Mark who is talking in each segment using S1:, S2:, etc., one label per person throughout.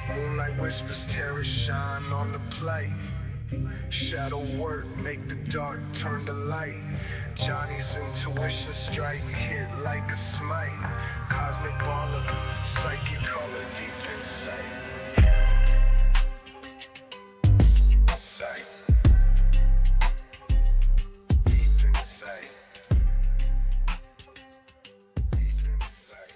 S1: Moonlight whispers, terror shine on the play. Shadow work, make the dark turn to light. Johnny's intuition strike, hit like a smite. Cosmic baller, psychic color deep inside. Sight. Deep inside. Deep inside.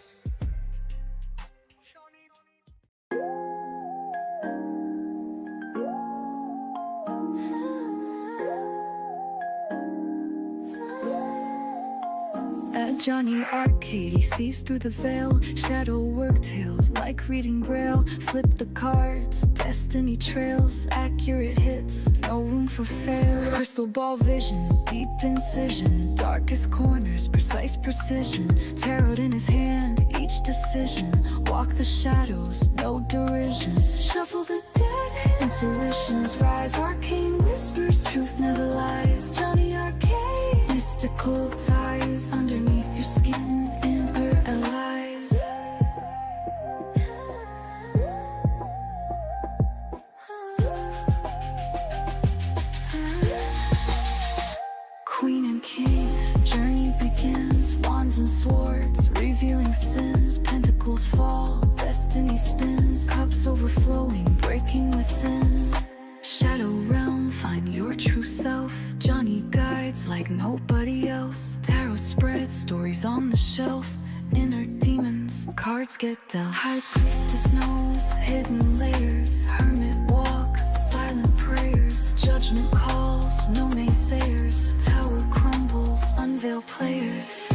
S2: At Jonny Arkade, he sees through the veil. Shadow work tales like reading braille. Flip the cards, destiny trails. Accurate hits, no room for fail. Crystal ball vision, deep incision. Darkest corners, precise precision. Tarot in his hand, each decision. Walk the shadows, no derision. Shuffle the deck, intuitions rise. Arcane whispers, truth never lies. Jonny Arkade, mystical ties. Underneath your skin, inner allies. Queen and king, journey begins. Wands and swords, revealing sins. Pentacles fall, destiny spins. Cups overflowing, breaking within. Shadow realm, find your true self. Jonny guides like nobody else. Tarot spreads, stories on the shelf. Inner demons, cards get dealt. High priestess knows hidden layers. Hermit walks, silent prayers. Judgment calls, no naysayers. Tower crumbles, unveil players.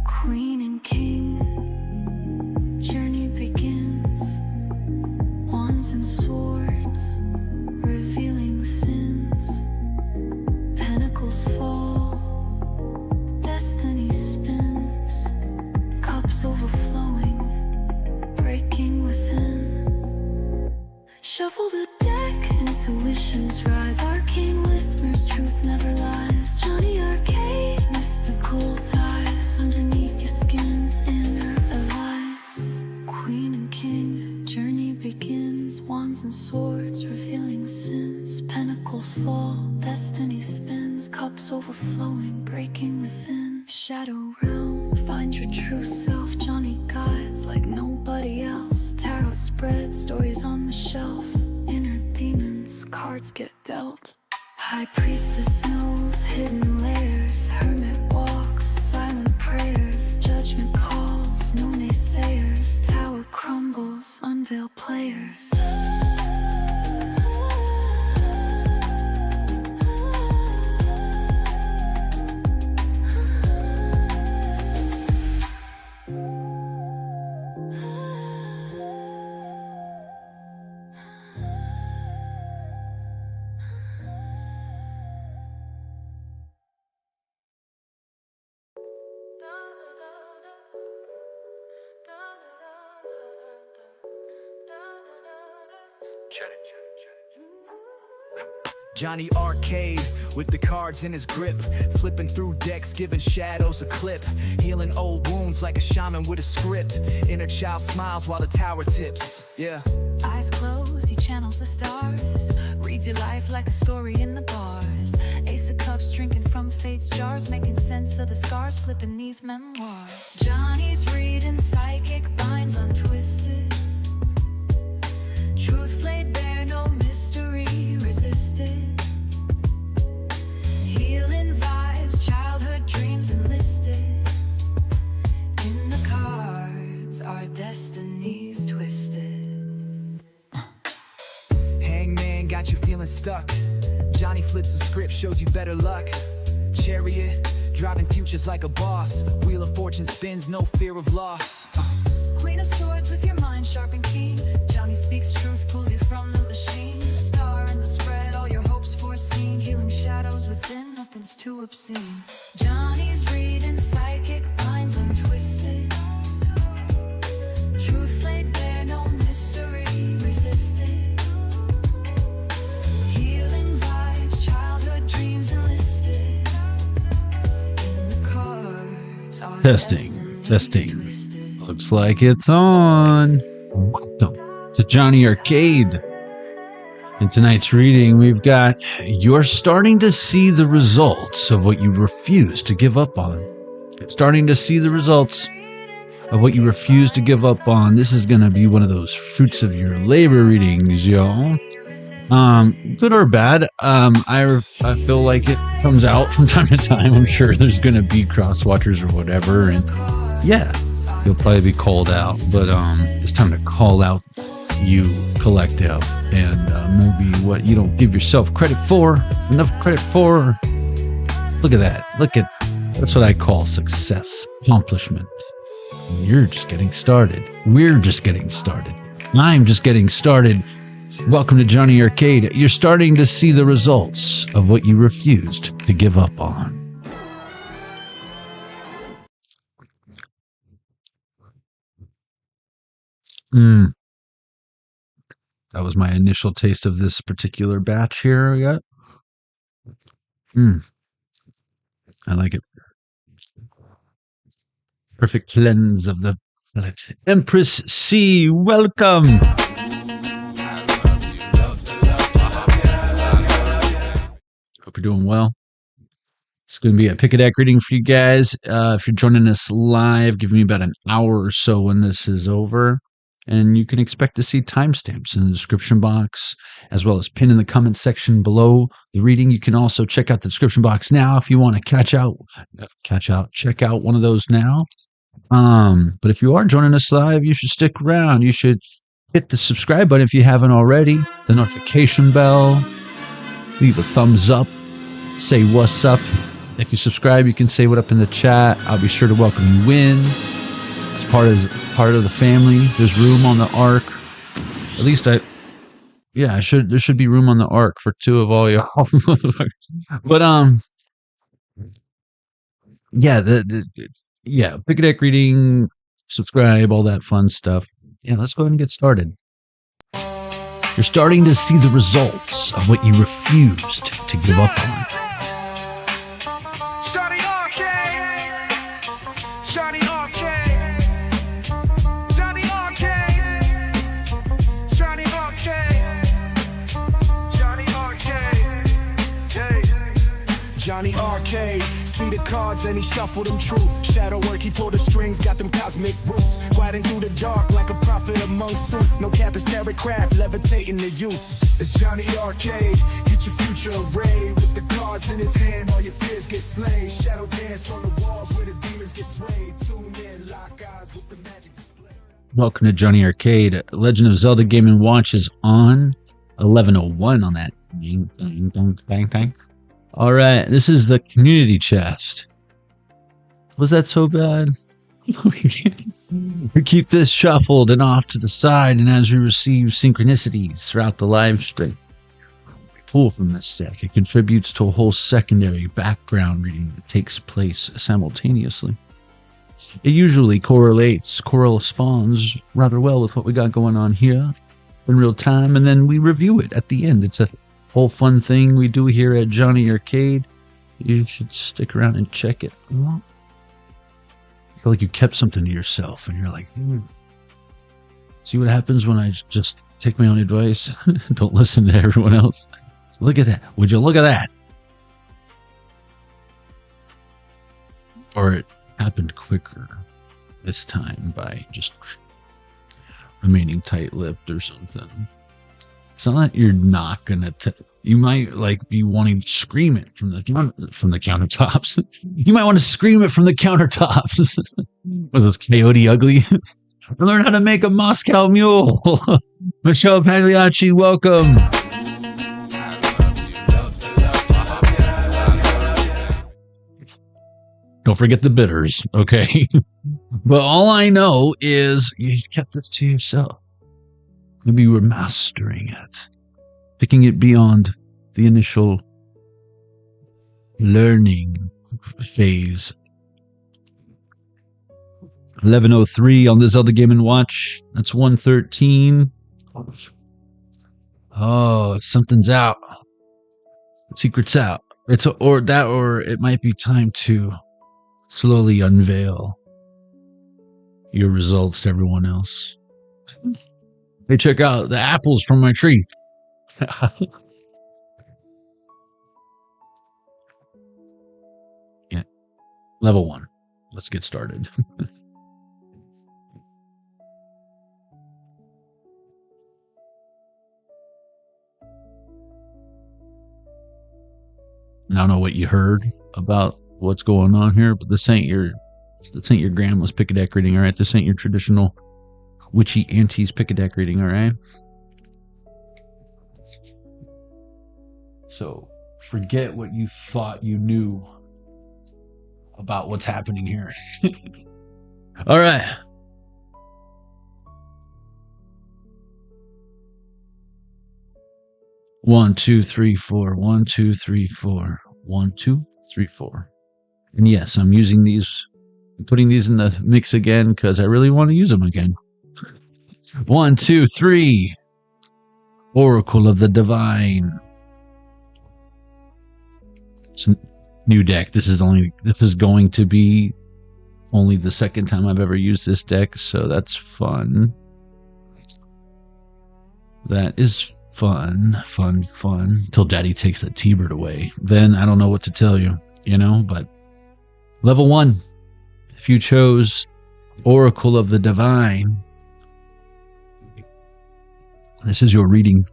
S2: Queen and king, journey begins. Wands and swords, revealing sins. Pentacles fall, destiny spins. Cups overflowing, breaking within. Shuffle the deck, intuitions rise. Arcane whispers, truth never lies. Jonny Arkade, mystical ties. Underneath your skin, inner allies. Queen and king, journey begins. Wands and swords, revealing sins. Pentacles fall, destiny spins. Cups overflowing, breaking within. Shadow realm, find your true self. Jonny guides like nobody else. Tarot spreads, stories on the shelf. Inner demons, cards get dealt. High priestess knows hidden layers. Hermit walks, silent prayers. Judgment calls, no naysayers. Tower crumbles, unveil players.
S3: Jonny Arkade with the cards in his grip, flipping through decks, giving shadows a clip, healing old wounds like a shaman with a script. Inner child smiles while the tower tips. Yeah.
S2: Eyes closed, he channels the stars. Reads your life like a story in the bars. Ace of cups, drinking from fate's jars. Making sense of the scars, flipping these memoirs. Jonny's reading psychic binds untwisted. Truths laid bare, no mystery resisted. Healing vibes, childhood dreams enlisted. In the cards, our destinies twisted.
S3: Hangman got you feeling stuck. Johnny flips the script, shows you better luck. Chariot, driving futures like a boss. Wheel of fortune spins, no fear of loss.
S2: Queen of swords with your mind sharp and keen. Johnny speaks truth, pulls you from the machine. Star in the spread, all your hopes foreseen. Healing shadows within, nothing's too obscene. Johnny's reading psychic minds untwisted. Truth laid bare, no mystery resisted. Healing vibes, childhood dreams enlisted. In the cards are
S4: Testing. Looks like it's on. Welcome to Jonny Arcade. In tonight's reading, we've got You're Starting to See the Results of What You Refuse to Give Up On. You're starting to see the results of what you refuse to give up on. This is going to be one of those fruits of your labor readings, y'all. Good or bad, I feel like it comes out from time to time. I'm sure there's going to be cross-watchers or whatever, and yeah, you'll probably be called out, but it's time to call out you collective and maybe what you don't give yourself enough credit for. Look at that. That's what I call success, accomplishment. You're just getting started. We're just getting started. I'm just getting started. Welcome to Jonny Arcade. You're starting to see the results of what you refused to give up on. That was my initial taste of this particular batch here I got. I like it. Perfect cleanse of the palate. Empress C, welcome. Hope you're doing well. It's going to be a pick a deck reading for you guys. If you're joining us live, give me about an hour or so when this is over. And you can expect to see timestamps in the description box, as well as pinned in the comment section below the reading. You can also check out the description box now if you want to check out one of those now. But if you are joining us live, you should stick around. You should hit the subscribe button if you haven't already, the notification bell, leave a thumbs up, say what's up. If you subscribe, you can say what up in the chat. I'll be sure to welcome you in. As part of the family, there's room on the Arc. At least there should be room on the Arc for two of all y'all. But pick a deck reading, subscribe, all that fun stuff. Yeah, let's go ahead and get started. You're starting to see the results of what you refused to give up on.
S1: Johnny Arcade, see the cards and he shuffled them truth. Shadow work, he pulled the strings, got them cosmic roots. Gliding through the dark like a prophet among sooth. No cap is terror craft, levitating the youths. It's Johnny Arcade, get your future arrayed. With the cards in his hand, all your fears get slain. Shadow dance on the walls where the demons get swayed. Tune in, lock eyes with the magic display.
S4: Welcome to Jonny Arcade. Legend of Zelda Game & Watch is on 11:01 on that. Bang. All right, this is the community chest. Was that so bad? We keep this shuffled and off to the side, and as we receive synchronicities throughout the live stream, we pull from this deck. It contributes to a whole secondary background reading that takes place simultaneously. It usually corresponds rather well with what we got going on here in real time, and then we review it at the end. It's a whole fun thing we do here at Jonny Arcade. You should stick around and check it. I feel like you kept something to yourself and you're like, see what happens when I just take my own advice? Don't listen to everyone else. Look at that. Would you look at that? Or it happened quicker this time by just remaining tight-lipped or something. It's not that you're not gonna. You might like be wanting to scream it from the countertops. You might want to scream it from the countertops. What those Coyote Ugly? Learn how to make a Moscow Mule. Michelle Pagliacci, welcome. Don't forget the bitters, okay? But all I know is you kept this to yourself. Maybe you were mastering it, taking it beyond the initial learning phase. 11:03 on the Zelda Game & Watch. That's 1:13. Oh, something's out. Secret's out. Or it might be time to slowly unveil your results to everyone else. Hey, check out the apples from my tree. Yeah. Level 1. Let's get started. I don't know what you heard about what's going on here, but this ain't your grandma's pick a deck reading, all right? This ain't your traditional witchy auntie's pick a deck reading, all right? So forget what you thought you knew about what's happening here. All right. One, two, three, four. 1, 2, 3, 4. 1, 2, 3, 4. And yes, I'm using these, putting these in the mix again because I really want to use them again. 1, 2, 3. Oracle of the Divine. It's a new deck. This is going to be only the second time I've ever used this deck, so that's fun. That is fun. Till Daddy takes that T-Bird away. Then I don't know what to tell you, but level 1. If you chose Oracle of the Divine, this is your reading.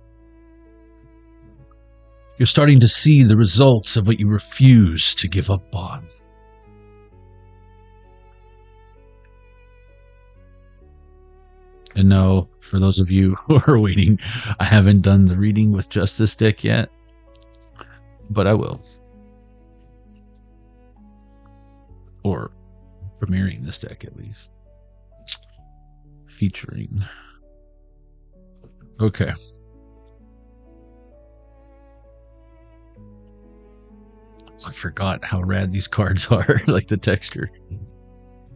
S4: You're starting to see the results of what you refuse to give up on. And no, for those of you who are waiting, I haven't done the reading with just this deck yet, but I will. Or premiering this deck at least. Featuring. Okay. I forgot how rad these cards are, like the texture.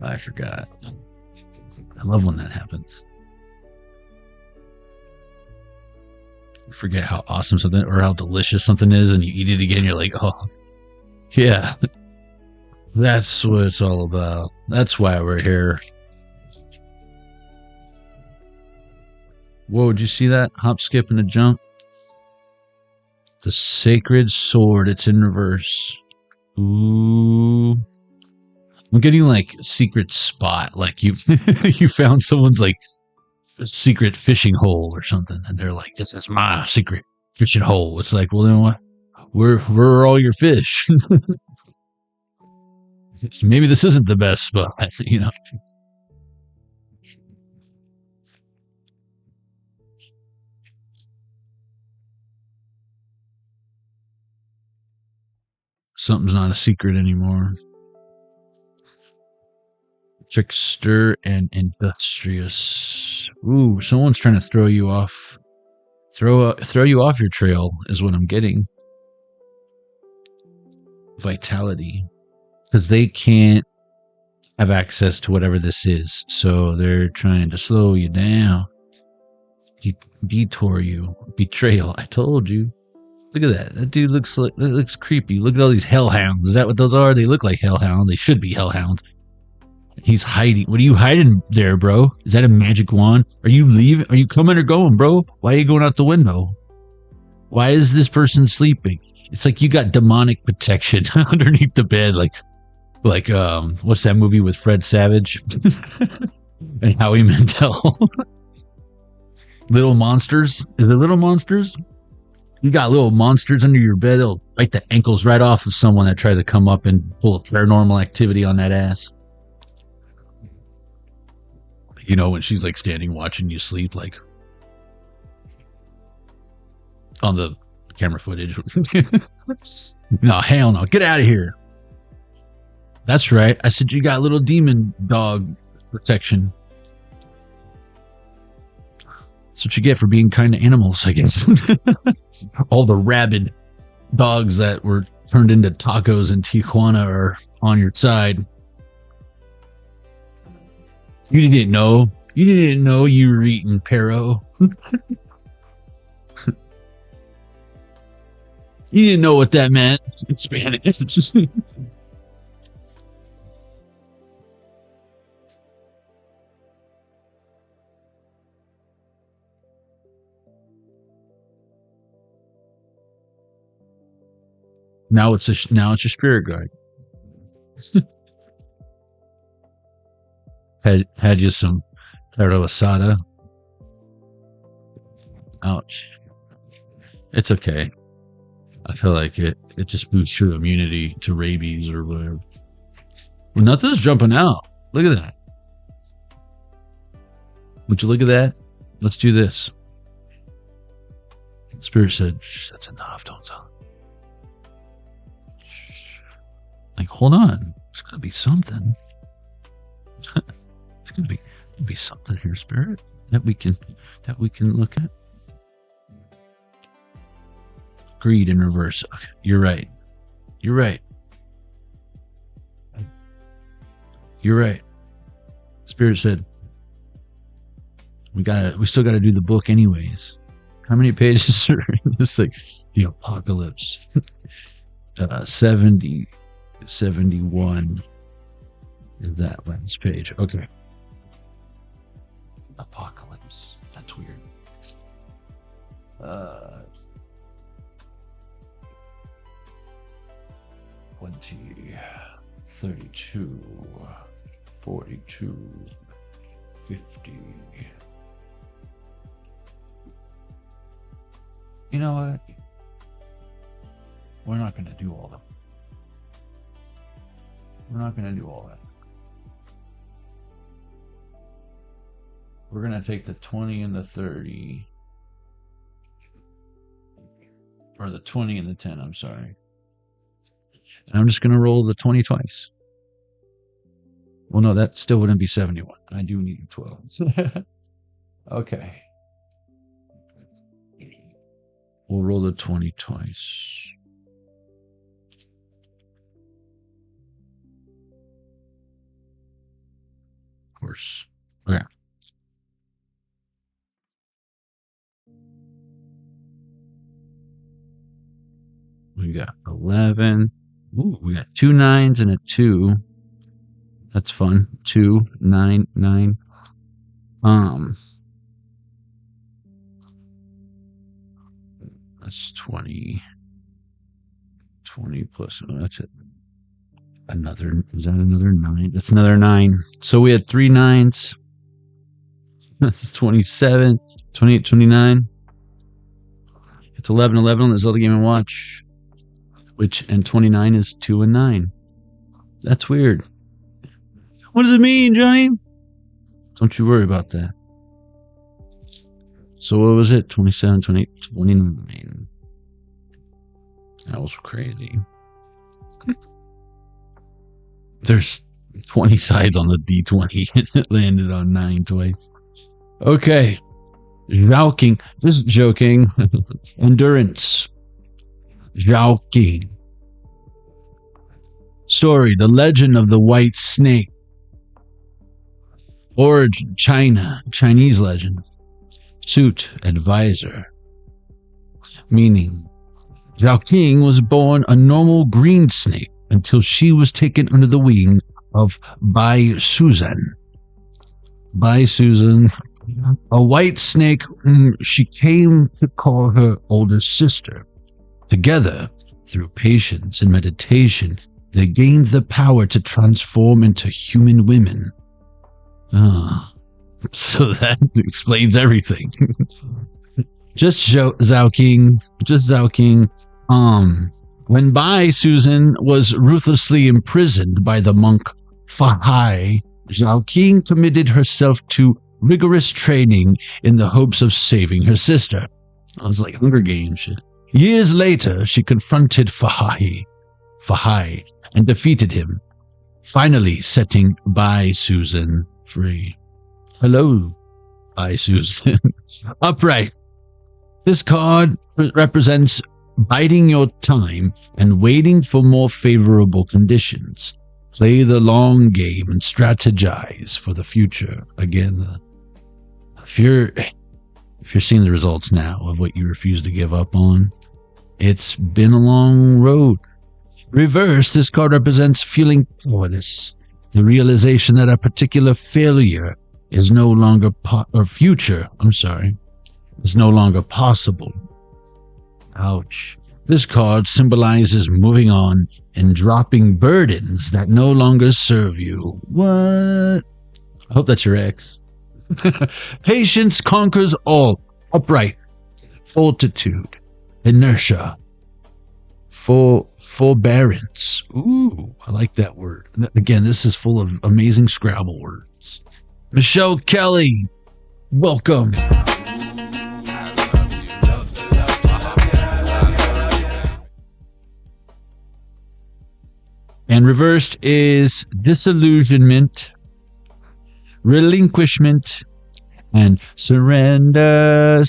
S4: I forgot. I love when that happens. You forget how awesome something or how delicious something is, and you eat it again, you're like, oh, yeah. That's what it's all about. That's why we're here. Whoa, did you see that? Hop, skip, and a jump. The Sacred Sword. It's in reverse. Ooh. I'm getting like secret spot. Like you found someone's like secret fishing hole or something. And they're like, this is my secret fishing hole. It's like, well, then what? Where are all your fish? Maybe this isn't the best spot, Something's not a secret anymore. Trickster and industrious. Ooh, someone's trying to throw you off. Throw you off your trail is what I'm getting. Vitality. Because they can't have access to whatever this is. So they're trying to slow you down. Detour you. Betrayal. I told you. Look at that. That dude looks creepy. Look at all these hellhounds. Is that what those are? They look like hellhounds. They should be hellhounds. He's hiding. What are you hiding there, bro? Is that a magic wand? Are you leaving? Are you coming or going, bro? Why are you going out the window? Why is this person sleeping? It's like you got demonic protection underneath the bed. Like what's that movie with Fred Savage and Howie Mandel? Little Monsters? Is it Little Monsters? You got little monsters under your bed. They'll bite the ankles right off of someone that tries to come up and pull a paranormal activity on that ass. When she's like standing watching you sleep, like on the camera footage. No, hell no. Get out of here. That's right. I said you got little demon dog protection. That's what you get for being kind to animals, I guess. All the rabid dogs that were turned into tacos in Tijuana are on your side. You didn't know. You didn't know you were eating Pero. You didn't know what that meant in Spanish. Now it's your spirit guide. had you some carne asada. Ouch. It's okay. I feel like it just boosts your immunity to rabies or whatever. Well, nothing's jumping out. Look at that. Would you look at that? Let's do this. Spirit said, shh, that's enough. Don't tell. Shh. Like, hold on. There's got to be something. There's going to be something here, Spirit, that we can look at. Greed in reverse. Okay, you're right. You're right. You're right. Spirit said, we still gotta do the book anyways. How many pages are in this thing? The Apocalypse. 70, 71 is that last page. Okay. Apocalypse. That's weird. 20, 32, 42, 50. You know what? We're not going to do all that. We're not going to do all that. We're going to take the 20 and the 30. Or the 20 and the 10, I'm sorry. And I'm just going to roll the 20 twice. Well, no, that still wouldn't be 71. I do need 12. Okay. We'll roll the 20 twice. Of course. Okay. We got 11. Ooh, we got 2 9s and a 2. That's fun. 2, 9, 9. That's 20. 20 plus. Oh, that's it. Is that another 9? That's another 9. So we had 3 9s. That's 27, 28, 29. It's 11, 11 on the Zelda Game & Watch. And 29 is 2 and 9. That's weird. What does it mean, Johnny? Don't you worry about that. So what was it? 27, 28, 29. That was crazy. There's 20 sides on the D20 and it landed on 9 twice. Okay. Zhao, just joking. Endurance. Zhao King. Story: The Legend of the White Snake. Origin: China, Chinese legend. Suit: Advisor. Meaning: Zhao King was born a normal green snake until she was taken under the wing of Bai Susan. Bai Susan, a white snake whom she came to call her older sister. Together, through patience and meditation, they gained the power to transform into human women. So that explains everything. Just Zhao King. When Bai Susan was ruthlessly imprisoned by the monk Fahai, Zhao King committed herself to rigorous training in the hopes of saving her sister. I was like Hunger Games shit. Years later, she confronted Fahai and defeated him. finally setting Bye Susan free. Hello, Bye Susan. Upright. This card represents biding your time and waiting for more favorable conditions. Play the long game and strategize for the future. Again, if you're seeing the results now of what you refuse to give up on, it's been a long road. Reverse, this card represents feeling powerless. The realization that a particular failure is no longer is no longer possible. Ouch. This card symbolizes moving on and dropping burdens that no longer serve you. What? I hope that's your ex. Patience conquers all. Upright. Fortitude. Inertia. Forbearance. Ooh, I like that word. Again, this is full of amazing Scrabble words. Michelle Kelly, welcome. And reversed is disillusionment, relinquishment, and surrender,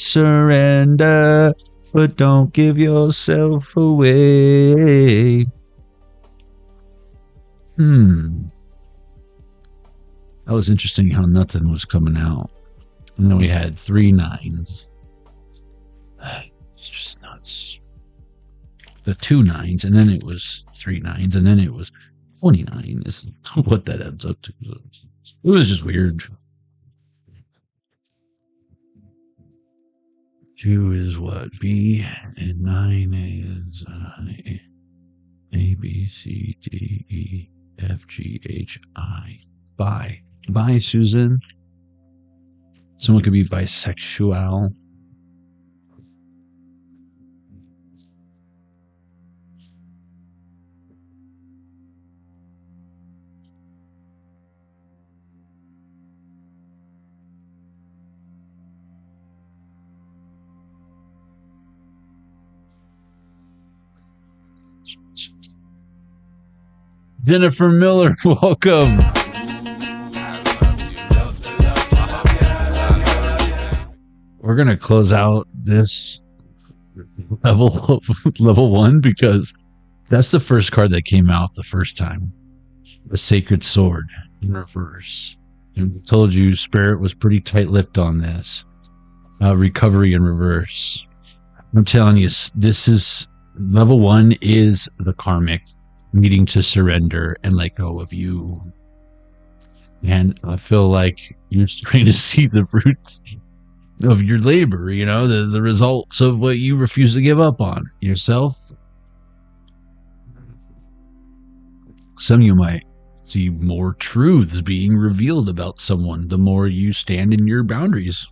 S4: but don't give yourself away. That was interesting how nothing was coming out. And then we had 3 9s. It's just nuts. The 2 9s, and then it was 3 9s, and then it was 29 is what that adds up to. It was just weird. 2 is what? B, and 9 is A, B, C, D, E, F, G, H, I. Bye. Bye, Susan. Someone could be bisexual. Jennifer Miller, welcome. We're going to close out this level 1 because that's the first card that came out the first time. The Sacred Sword in reverse. And I told you Spirit was pretty tight-lipped on this. Recovery in reverse. I'm telling you, this is level 1 is the karmic needing to surrender and let go of you. And I feel like you're starting to see the fruits of your labor, you know, the results of what you refuse to give up on yourself. Some of you might see more truths being revealed about someone the more you stand in your boundaries.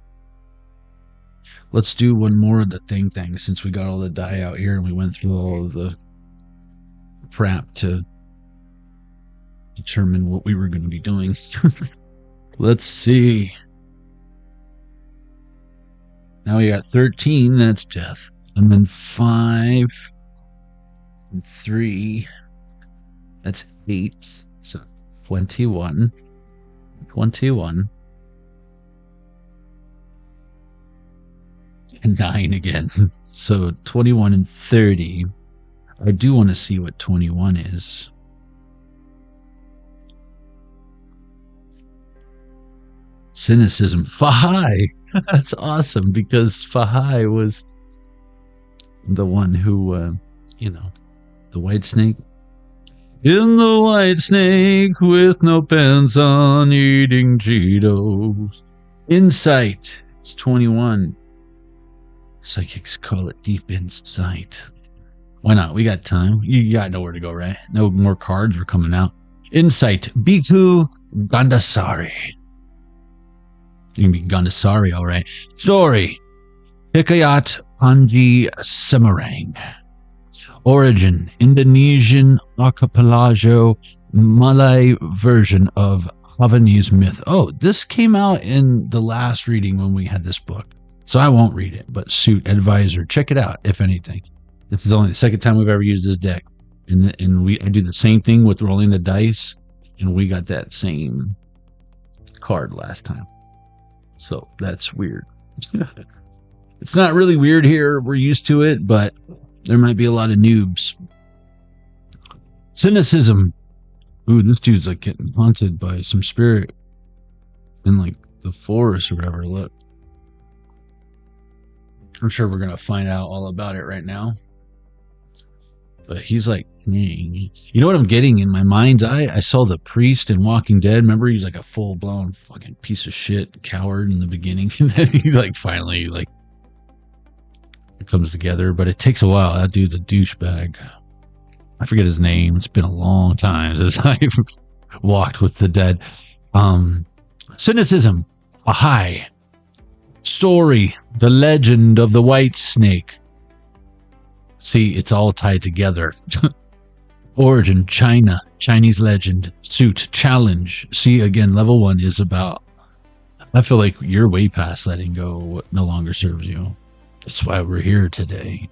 S4: Let's do one more of the thing since we got all the die out here and we went through all of the prep to determine what we were going to be doing. Let's see. Now we got 13, that's death. And then 5 and 3, that's 8. So 21. 21. And 9 again. So 21 and 30. I do want to see what 21 is. Cynicism. Fahai. That's awesome because Fahai was the one who, the white snake. In the white snake with no pants on eating Cheetos. Insight. It's 21. Psychics call it deep insight. Why not? We got time. You got nowhere to go, right? No more cards are coming out. Insight. Bhikkhu Gandasari. You can be Gandasari, all right. Story. Hikayat Panji Semarang. Origin. Indonesian archipelago Malay version of Havanese myth. Oh, this came out in the last reading when we had this book. So I won't read it, but Suit Advisor. Check it out, if anything. This is only the second time we've ever used this deck. And I do the same thing with rolling the dice. And we got that same card last time. So that's weird. It's not really weird here. We're used to it, but there might be a lot of noobs. Cynicism. Ooh, this dude's like getting haunted by some spirit in like the forest or whatever. Look. I'm sure we're going to find out all about it right now. But he's like, you know what I'm getting in my mind's eye? I saw the priest in Walking Dead. Remember, he's like a full-blown fucking piece of shit coward in the beginning. And then he like finally like it comes together. But it takes a while. That dude's a douchebag. I forget his name. It's been a long time since I've walked with the dead. Cynicism. A high. Story. The legend of the white snake. See, it's all tied together. Origin, China, Chinese legend, suit, challenge. See, again, level 1 is about, I feel like you're way past letting go what no longer serves you. That's why we're here today.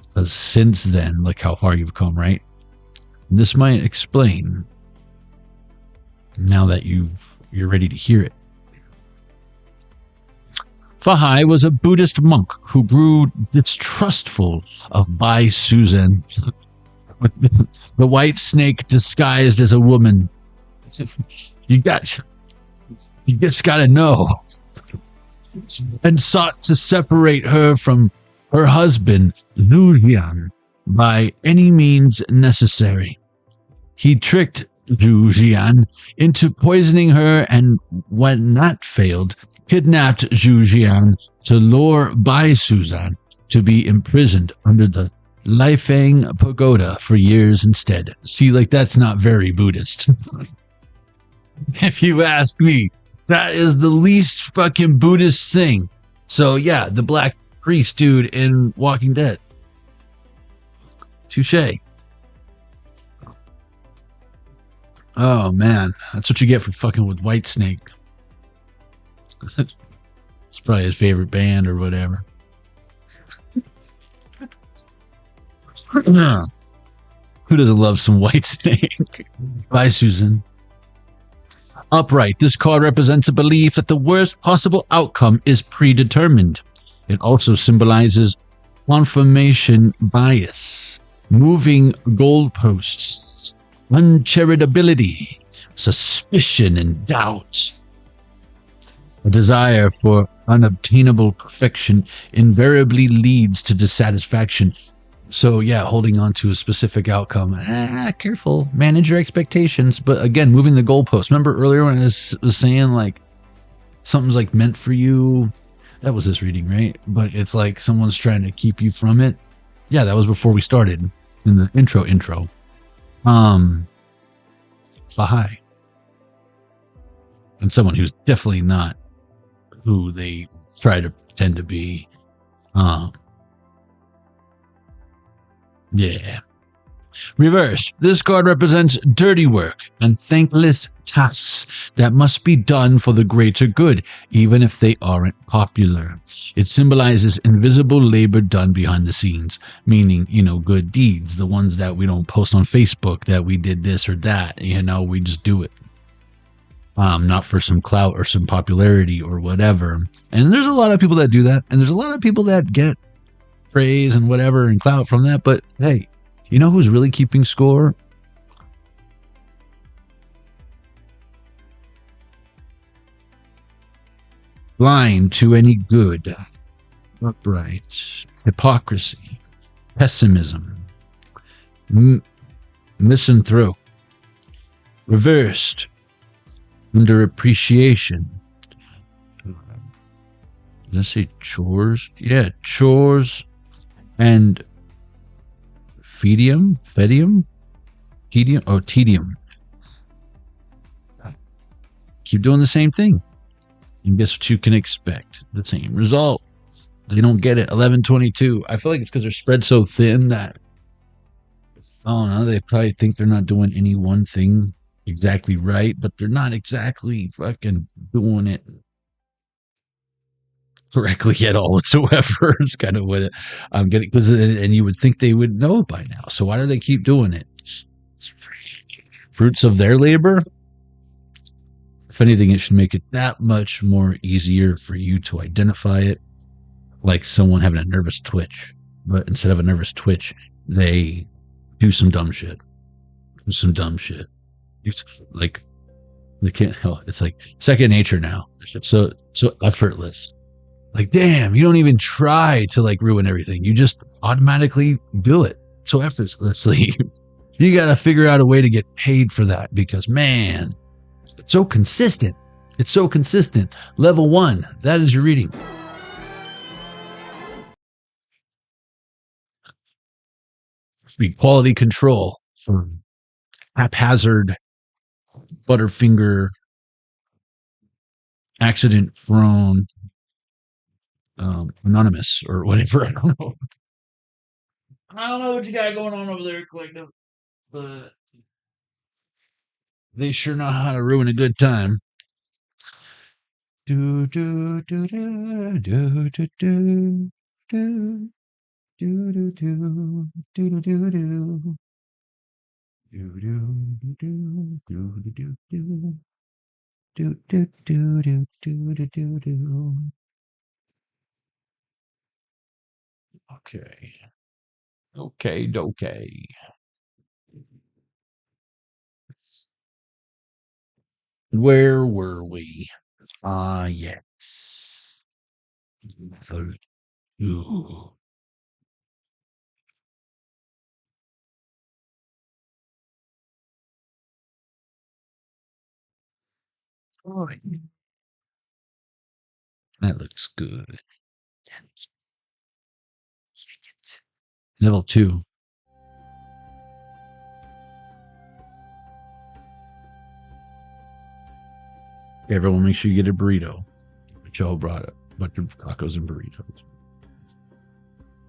S4: Because since then, look how far you've come, right? And this might explain, now that you're ready to hear it. Fahai was a Buddhist monk who grew distrustful of Bai Susan, the white snake disguised as a woman. You just gotta know. And sought to separate her from her husband, Zhu Jian, by any means necessary. He tricked Zhu Jian into poisoning her, and when that failed, kidnapped Zhu Jian to lure Bai Suzan to be imprisoned under the Liifang Pagoda for years instead. See, like, that's not very Buddhist. If you ask me, that is the least fucking Buddhist thing. So yeah, the black priest dude in Walking Dead. Touché. Oh man, that's what you get for fucking with Whitesnake. It's probably his favorite band or whatever. Who doesn't love some Whitesnake? Bye, Susan. Upright. This card represents a belief that the worst possible outcome is predetermined. It also symbolizes confirmation bias, moving goalposts, uncharitability, suspicion, and doubt. A desire for unobtainable perfection invariably leads to dissatisfaction. So yeah, holding on to a specific outcome. Careful, manage your expectations. But again, moving the goalpost. Remember earlier when I was saying like something's like meant for you? That was this reading, right? But it's like someone's trying to keep you from it. Yeah, that was before we started in the intro. Fahai. And someone who's definitely not who they try to pretend to be. Yeah. Reverse. This card represents dirty work and thankless tasks that must be done for the greater good, even if they aren't popular. It symbolizes invisible labor done behind the scenes, meaning, good deeds, the ones that we don't post on Facebook that we did this or that, we just do it. Not for some clout or some popularity or whatever. And there's a lot of people that do that, and there's a lot of people that get praise and whatever and clout from that, but hey, you know who's really keeping score? Blind to any good, upright, hypocrisy, pessimism, misanthrope, reversed, underappreciation. Does that say chores? Yeah, chores and tedium. Keep doing the same thing. And guess what you can expect? The same result. They don't get it. 11/22. I feel like it's because they're spread so thin that, they probably think they're not doing any one thing exactly right, but they're not exactly fucking doing it correctly at all whatsoever. It's kind of what I'm getting, and you would think they would know by now. So why do they keep doing it? fruits of their labor. If anything, it should make it that much more easier for you to identify it, like someone having a nervous twitch. But instead of a nervous twitch, they do some dumb shit. Like they can't. It's like second nature now. So effortless. Like, damn, you don't even try to like ruin everything. You just automatically do it so effortlessly. You got to figure out a way to get paid for that because, man, it's so consistent. It's so consistent. Level 1, that is your reading. Be quality control for haphazard, butterfinger, accident-prone, anonymous or whatever. I don't know. I don't know what you got going on over there, Collective, but they sure know how to ruin a good time. Do do do do do do do do do do do do do do do do do. Okay. Okay. Where were we? Yes. Ooh. That looks good. Level 2. Everyone make sure you get a burrito. Joe brought a bunch of tacos and burritos.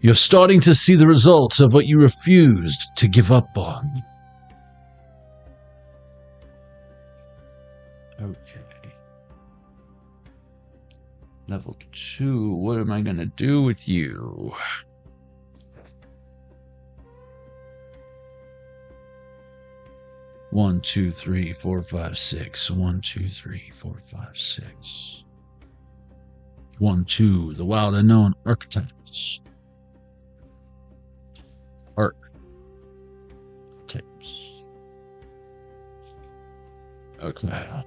S4: You're starting to see the results of what you refused to give up on. Okay. Level 2. What am I going to do with you? One, 2, 3, 4, 5, 6. 1, 2, 3, 4, 5, 6. 1, 2. The wild unknown archetypes. Archetypes. Okay.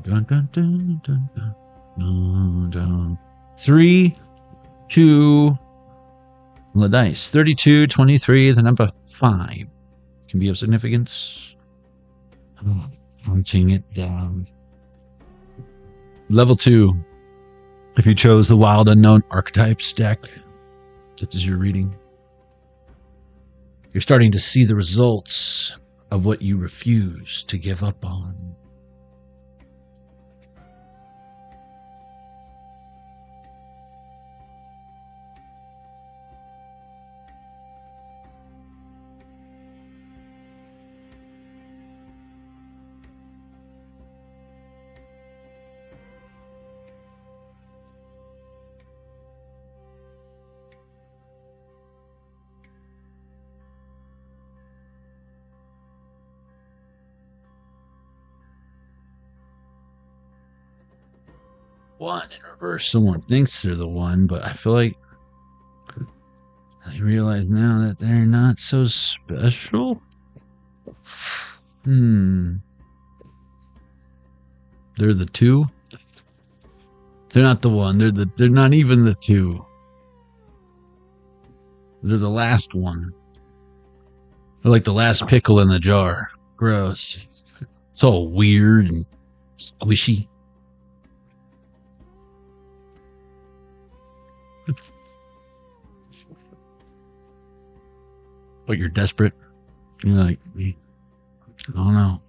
S4: Dun, dun, dun, dun, dun. No, down. 3, 2, the dice. 32, 23, the number 5 can be of significance. Hunting it down. Level 2. If you chose the Wild Unknown Archetypes deck, that is your reading. You're starting to see the results of what you refuse to give up on. One in reverse. Someone thinks they're the one, but I feel like I realize now that they're not so special. They're the 2. They're not the one. They're not even the 2. They're the last one. They're like the last pickle in the jar. Gross. It's all weird and squishy. But you're desperate. You're like, I don't know.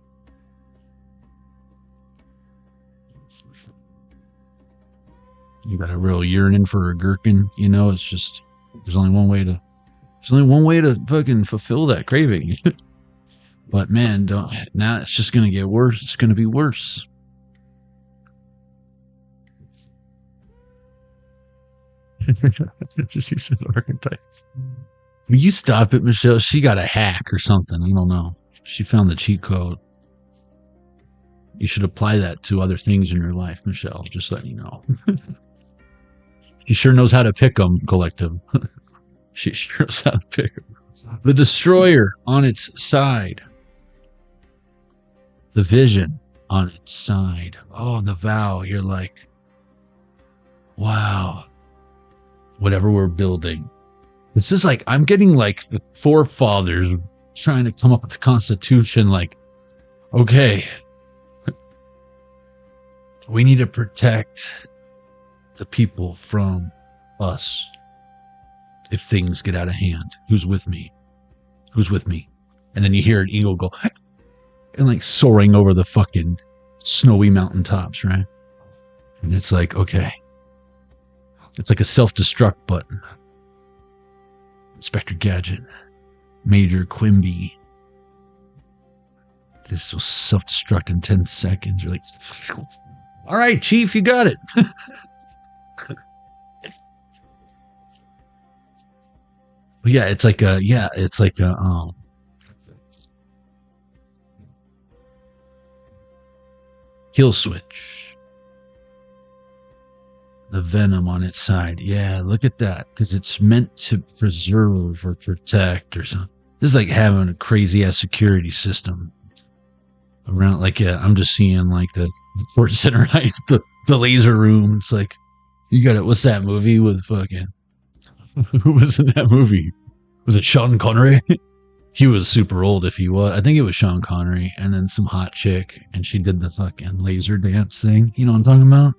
S4: You got a real yearning for a gherkin, you know, it's just there's only one way to fucking fulfill that craving. But man, now it's just gonna get worse. It's gonna be worse. She said archetypes. Will you stop it, Michelle? She got a hack or something. I don't know. She found the cheat code. You should apply that to other things in your life, Michelle. Just letting you know. She sure knows how to pick them, collective. She sure knows how to pick them. The destroyer on its side. The vision on its side. Oh, the vow. You're like, wow. Whatever we're building. This is like, I'm getting like the forefathers trying to come up with the Constitution. Like, okay, we need to protect the people from us if things get out of hand. Who's with me? Who's with me? And then you hear an eagle go and like soaring over the fucking snowy mountaintops, right? And it's like, okay. It's like a self-destruct button. Inspector Gadget. Major Quimby. This will self-destruct in 10 seconds. You're like, all right, Chief, you got it. Yeah, it's like a kill switch. The venom on its side. Yeah, look at that. Because it's meant to preserve or protect or something. This is like having a crazy ass security system around. Like, yeah, I'm just seeing like the Fort Center Heights, the laser room. It's like, you got it. What's that movie with fucking, who was in that movie? Was it Sean Connery? He was super old if he was. I think it was Sean Connery. And then some hot chick. And she did the fucking laser dance thing. You know what I'm talking about?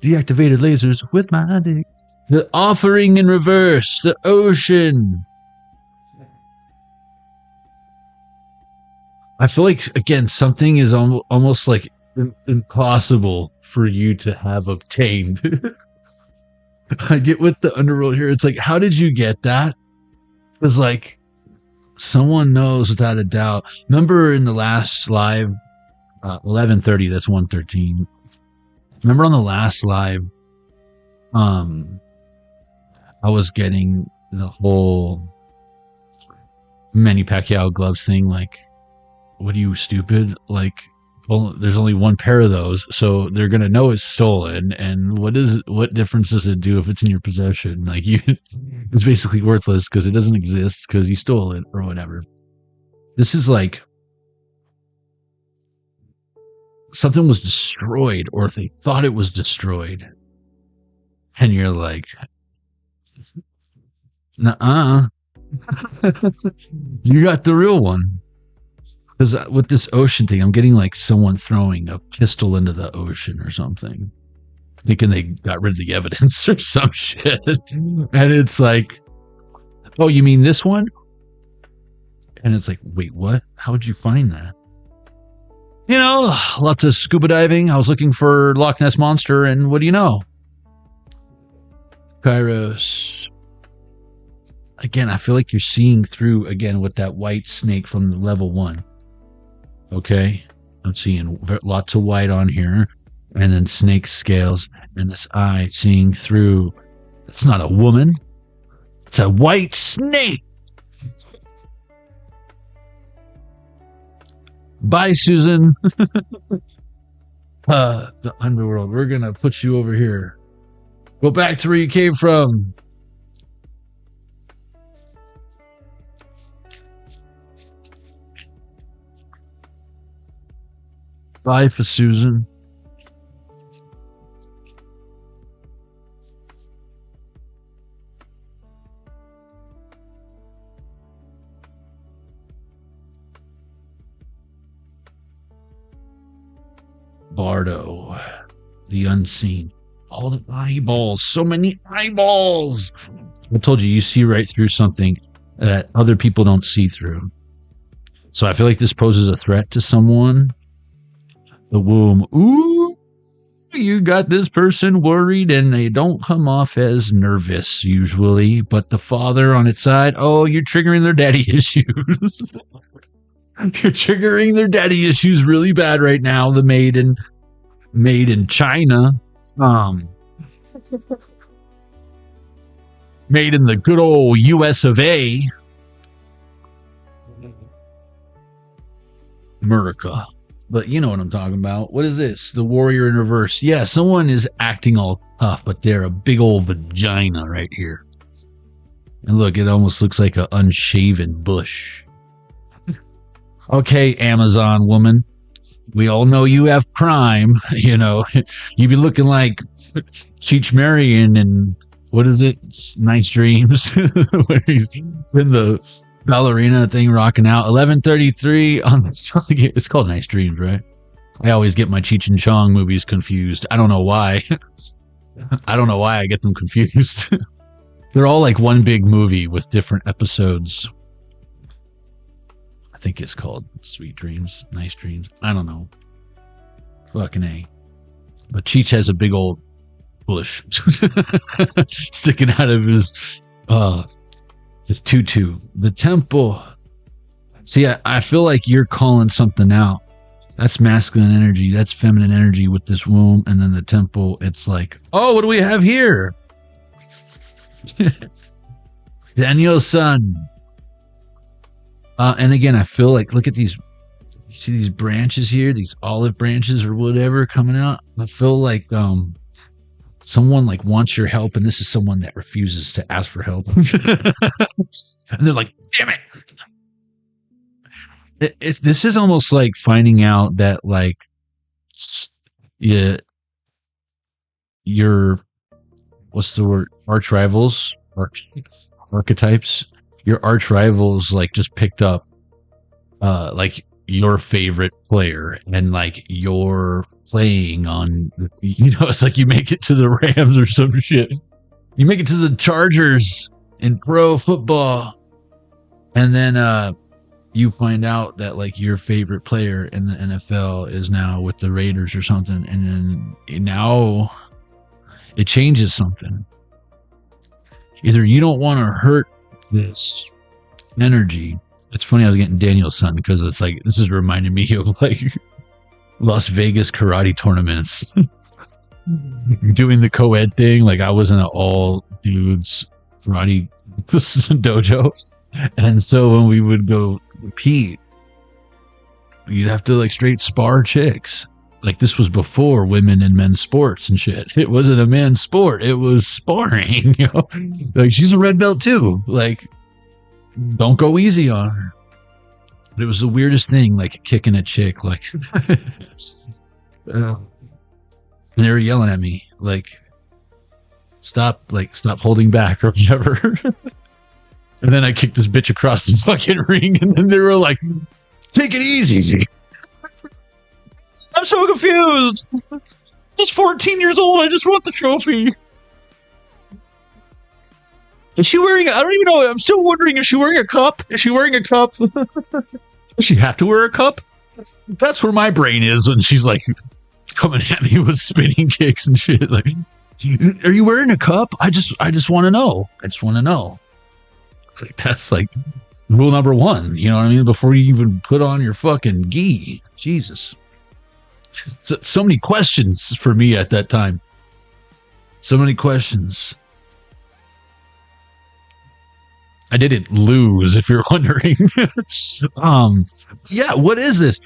S4: Deactivated lasers with my dick. The offering in reverse. The ocean. I feel like, again, something is almost like impossible for you to have obtained. I get with the underworld here. It's like, how did you get that? It's like, someone knows without a doubt. Remember in the last live, 11:30, that's 1:13. Remember on the last live, I was getting the whole Manny Pacquiao gloves thing. Like, what are you, stupid? Like, well, there's only one pair of those, so they're gonna know it's stolen. And what difference does it do if it's in your possession? Like, it's basically worthless because it doesn't exist because you stole it or whatever. This is like something was destroyed, or if they thought it was destroyed, and you're like, nuh-uh. You got the real one. Because with this ocean thing, I'm getting like someone throwing a pistol into the ocean or something, thinking they got rid of the evidence or some shit. And it's like, oh, you mean this one? And it's like, wait, what? How would you find that? You know, lots of scuba diving. I was looking for Loch Ness Monster, and what do you know? Kairos. Again, I feel like you're seeing through, again, with that white snake from the level 1. Okay, I'm seeing lots of white on here, and then snake scales, and this eye seeing through. It's not a woman, it's a white snake. Bye, Susan. The underworld. We're gonna put you over here. Go back to where you came from. Bye for Susan. Bardo, the unseen. All the eyeballs, so many eyeballs. I told you, you see right through something that other people don't see through. So I feel like this poses a threat to someone. The womb. Ooh, you got this person worried, and they don't come off as nervous usually. But the father on its side, oh, you're triggering their daddy issues. You're triggering their daddy issues really bad right now. The made in China. Made in the good old US of A. America. But you know what I'm talking about. What is this? The warrior in reverse. Yeah, someone is acting all tough, but they're a big old vagina right here. And look, it almost looks like an unshaven bush. Okay, Amazon woman. We all know you have Prime. You know, you be looking like Cheech Marion and what is it? Nice Dreams. When he's in the ballerina thing rocking out. 11:33 on the song. It's called Nice Dreams, right? I always get my Cheech and Chong movies confused. I don't know why. I don't know why I get them confused. They're all like one big movie with different episodes. I think it's called Sweet Dreams, Nice Dreams. I don't know. Fucking A. But Cheech has a big old bush sticking out of his tutu. The temple. See, I feel like you're calling something out. That's masculine energy. That's feminine energy with this womb. And then the temple, it's like, oh, what do we have here? Daniel's son. And again, I feel like, look at these, you see these branches here, these olive branches or whatever coming out. I feel like someone like wants your help, and this is someone that refuses to ask for help. And they're like, damn it. This is almost like finding out that like, yeah, your, what's the word? Arch rivals, archetypes. Your arch rivals like just picked up like your favorite player, and like you're playing on, you know, it's like you make it to the Rams or some shit. You make it to the Chargers in pro football, and then you find out that like your favorite player in the NFL is now with the Raiders or something, and then now it changes something. Either you don't want to hurt this energy. It's funny I was getting Daniel's son because it's like, this is reminding me of like Las Vegas karate tournaments. Doing the co-ed thing. Like I was in an all dudes karate dojo. And so when we would go compete, you'd have to like straight spar chicks. Like this was before women and men's sports and shit. It wasn't a man's sport. It was sparring. You know? Like she's a red belt too. Like don't go easy on her. But it was the weirdest thing, like kicking a chick. Like and they were yelling at me, like stop holding back or whatever. And then I kicked this bitch across the fucking ring, and then they were like, take it easy. I'm so confused. Just 14 years old. I just want the trophy. Is she wearing? I don't even know. I'm still wondering. Is she wearing a cup? Is she wearing a cup? Does she have to wear a cup? That's where my brain is when she's like coming at me with spinning kicks and shit. Like, are you wearing a cup? I just want to know. I just want to know. It's like that's like rule number one. You know what I mean? Before you even put on your fucking gi. Jesus. So many questions for me at that time. So many questions. I didn't lose, if you're wondering. Yeah, what is this?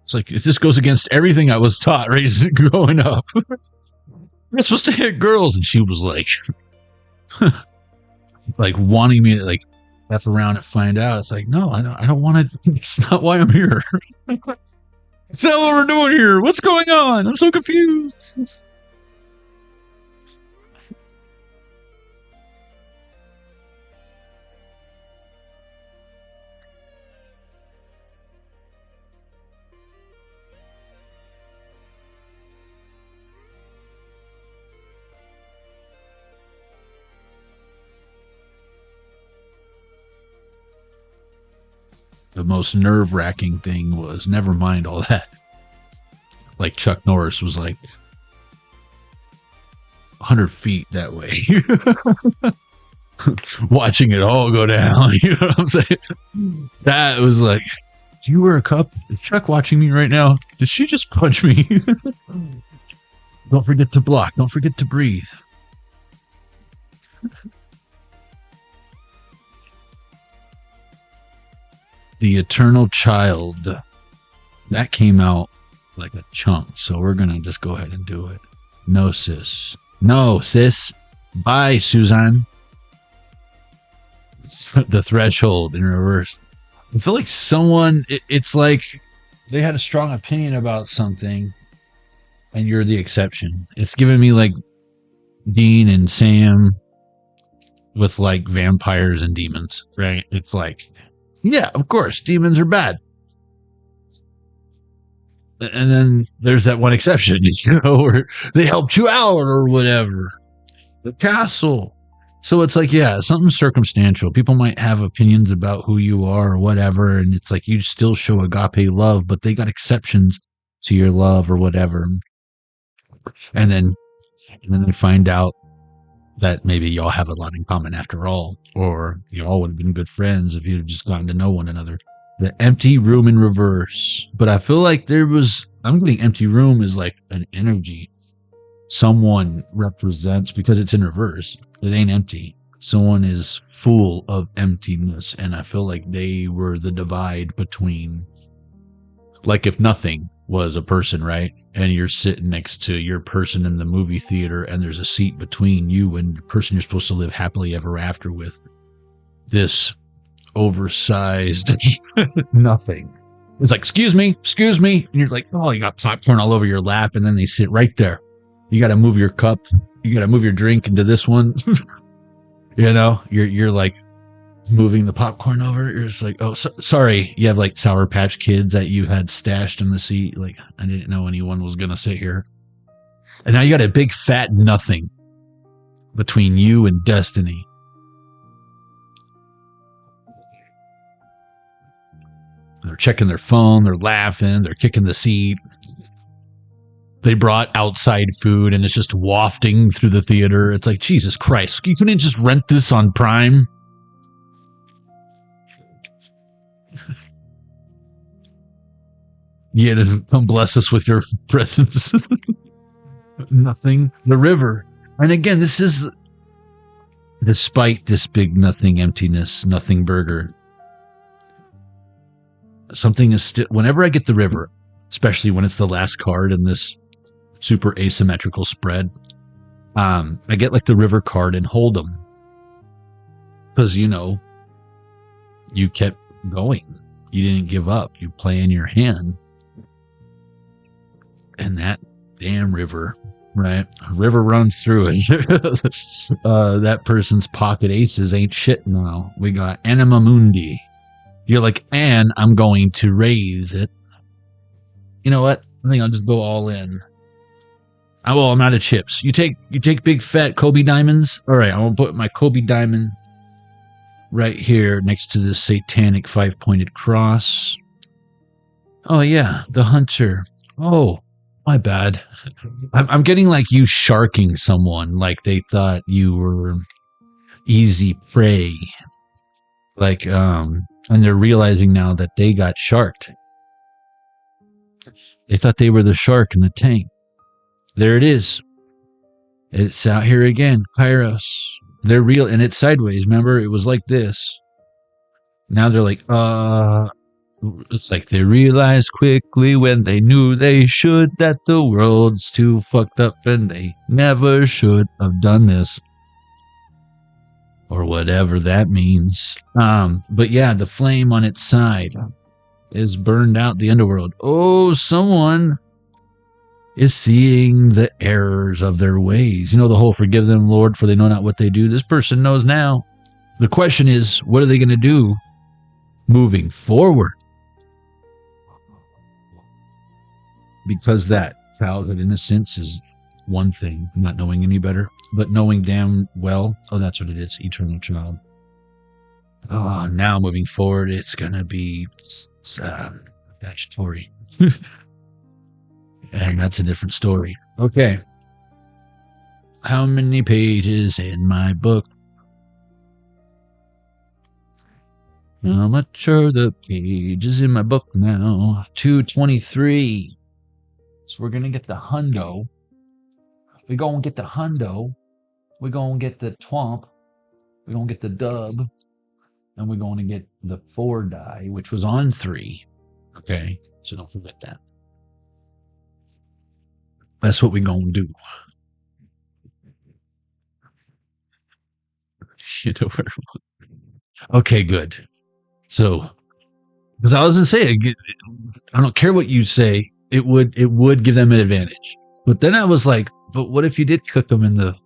S4: It's like, if this goes against everything I was taught raising growing up. You're supposed to hit girls, and she was like, like wanting me to like F around and find out. It's like, no, I don't want to. It's not why I'm here. It's not what we're doing here. What's going on? I'm so confused. The most nerve-wracking thing was, never mind all that. Like Chuck Norris was like 100 feet that way. Watching it all go down. You know what I'm saying? That was like, you wear a cup? Is Chuck watching me right now? Did she just punch me? Don't forget to block. Don't forget to breathe. The Eternal Child. That came out like a chunk, so we're going to just go ahead and do it. No, sis. No, sis. Bye, Suzanne. The Threshold in reverse. I feel like someone, it's like they had a strong opinion about something and you're the exception. It's giving me like Dean and Sam with like vampires and demons, right? It's like, yeah, of course, demons are bad. And then there's that one exception, you know, where they helped you out or whatever. The castle. So it's like, yeah, something circumstantial. People might have opinions about who you are or whatever, and it's like you still show agape love, but they got exceptions to your love or whatever. And then they find out that maybe y'all have a lot in common after all, or y'all would have been good friends if you'd just gotten to know one another. The empty room in reverse. But I feel like I'm getting empty room is like an energy someone represents, because it's in reverse. It ain't empty. Someone is full of emptiness, and I feel like they were the divide between, like if nothing was a person, right? And you're sitting next to your person in the movie theater, and there's a seat between you and the person you're supposed to live happily ever after with. This oversized nothing. It's like, excuse me. And you're like, oh, you got popcorn all over your lap, and then they sit right there. You got to move your cup. You got to move your drink into this one. You know, you're like moving the popcorn over. You're just like, oh, sorry. You have like Sour Patch Kids that you had stashed in the seat. Like, I didn't know anyone was going to sit here. And now you got a big fat nothing between you and destiny. They're checking their phone. They're laughing. They're kicking the seat. They brought outside food and it's just wafting through the theater. It's like, Jesus Christ, you couldn't just rent this on Prime? Yeah, to come bless us with your presence. Nothing. The river. And again, this is despite this big nothing emptiness, nothing burger. Something is still, whenever I get the river, especially when it's the last card in this super asymmetrical spread, I get like the river card and hold them, because you know you kept going, you didn't give up, you play in your hand. And that damn river, right? A river runs through it. That person's pocket aces ain't shit now. We got Anima Mundi. You're like, and I'm going to raise it. You know what? I think I'll just go all in. Well, I'm out of chips. You take big fat Kobe diamonds. All right, I'm gonna put my Kobe diamond right here next to this satanic 5-pointed cross. Oh yeah, the hunter. Oh, my bad. I'm getting like you sharking someone, like they thought you were easy prey. Like and they're realizing now that they got sharked. They thought they were the shark in the tank. There it is. It's out here again. Kairos. They're real, and it's sideways. Remember, it was like this. Now they're like, it's like they realized quickly when they knew they should that the world's too fucked up and they never should have done this. Or whatever that means. But yeah, the flame on its side is burned out the underworld. Oh, someone is seeing the errors of their ways. You know, the whole forgive them, Lord, for they know not what they do. This person knows now. The question is, what are they going to do moving forward? Because that childhood innocence is one thing, not knowing any better, but knowing damn well, oh, that's what it is, eternal child. Oh, now moving forward, it's going to be statutory. And that's a different story. Okay. How many pages in my book? How much are the pages in my book now? 223. So we're going to get the hundo. We're going to get the hundo. We're going to get the twomp. We're going to get the dub. And we're going to get the 4 die, which was on 3. Okay, so don't forget that. That's what we're going to do. You know where. Okay, good. So, because I was going to say, I don't care what you say, it would give them an advantage. But then I was like, but what if you did cook them in the,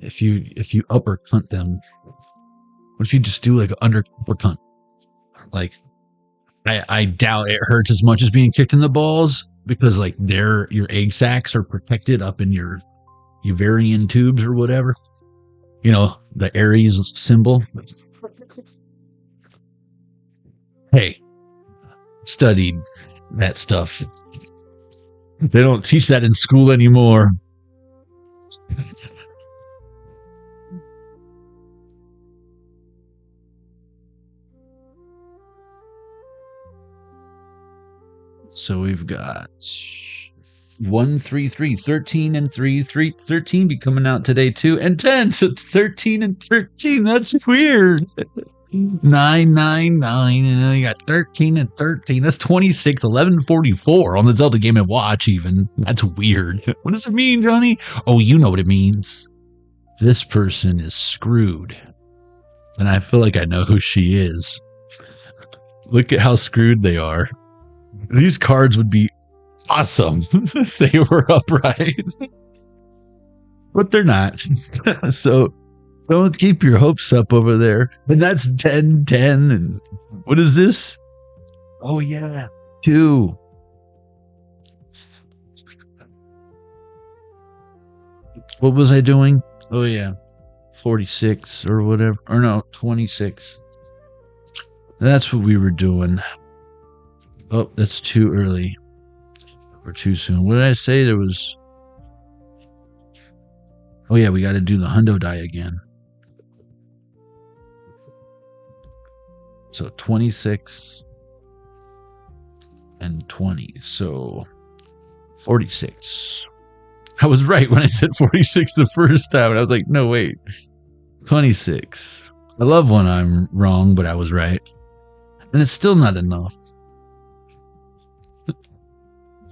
S4: if you uppercut them? What if you just do like an uppercut? Like, I doubt it hurts as much as being kicked in the balls, because like your egg sacs are protected up in your Uvarian tubes or whatever. You know, the Aries symbol. Hey, studied that stuff. They don't teach that in school anymore. So we've got 1, 3, 3, 13 and 3, 3, 13 be coming out today too, and 10. So it's 13 and 13. That's weird. 9, 9, 9, and then you got 13 and 13. That's 26, 11, 44 on the Zelda Game & Watch even. That's weird. What does it mean, Johnny? Oh, you know what it means. This person is screwed. And I feel like I know who she is. Look at how screwed they are. These cards would be awesome if they were upright. But they're not. So don't keep your hopes up over there. And that's 10, 10. And what is this? Oh, yeah. 2. What was I doing? Oh, yeah. 46 or whatever. Or no, 26. That's what we were doing. Oh, that's too early. Or too soon. What did I say? There was... Oh, yeah, we got to do the hundo die again. So 26 and 20. So 46. I was right when I said 46 the first time. And I was like, no, wait. 26. I love when I'm wrong, but I was right. And it's still not enough.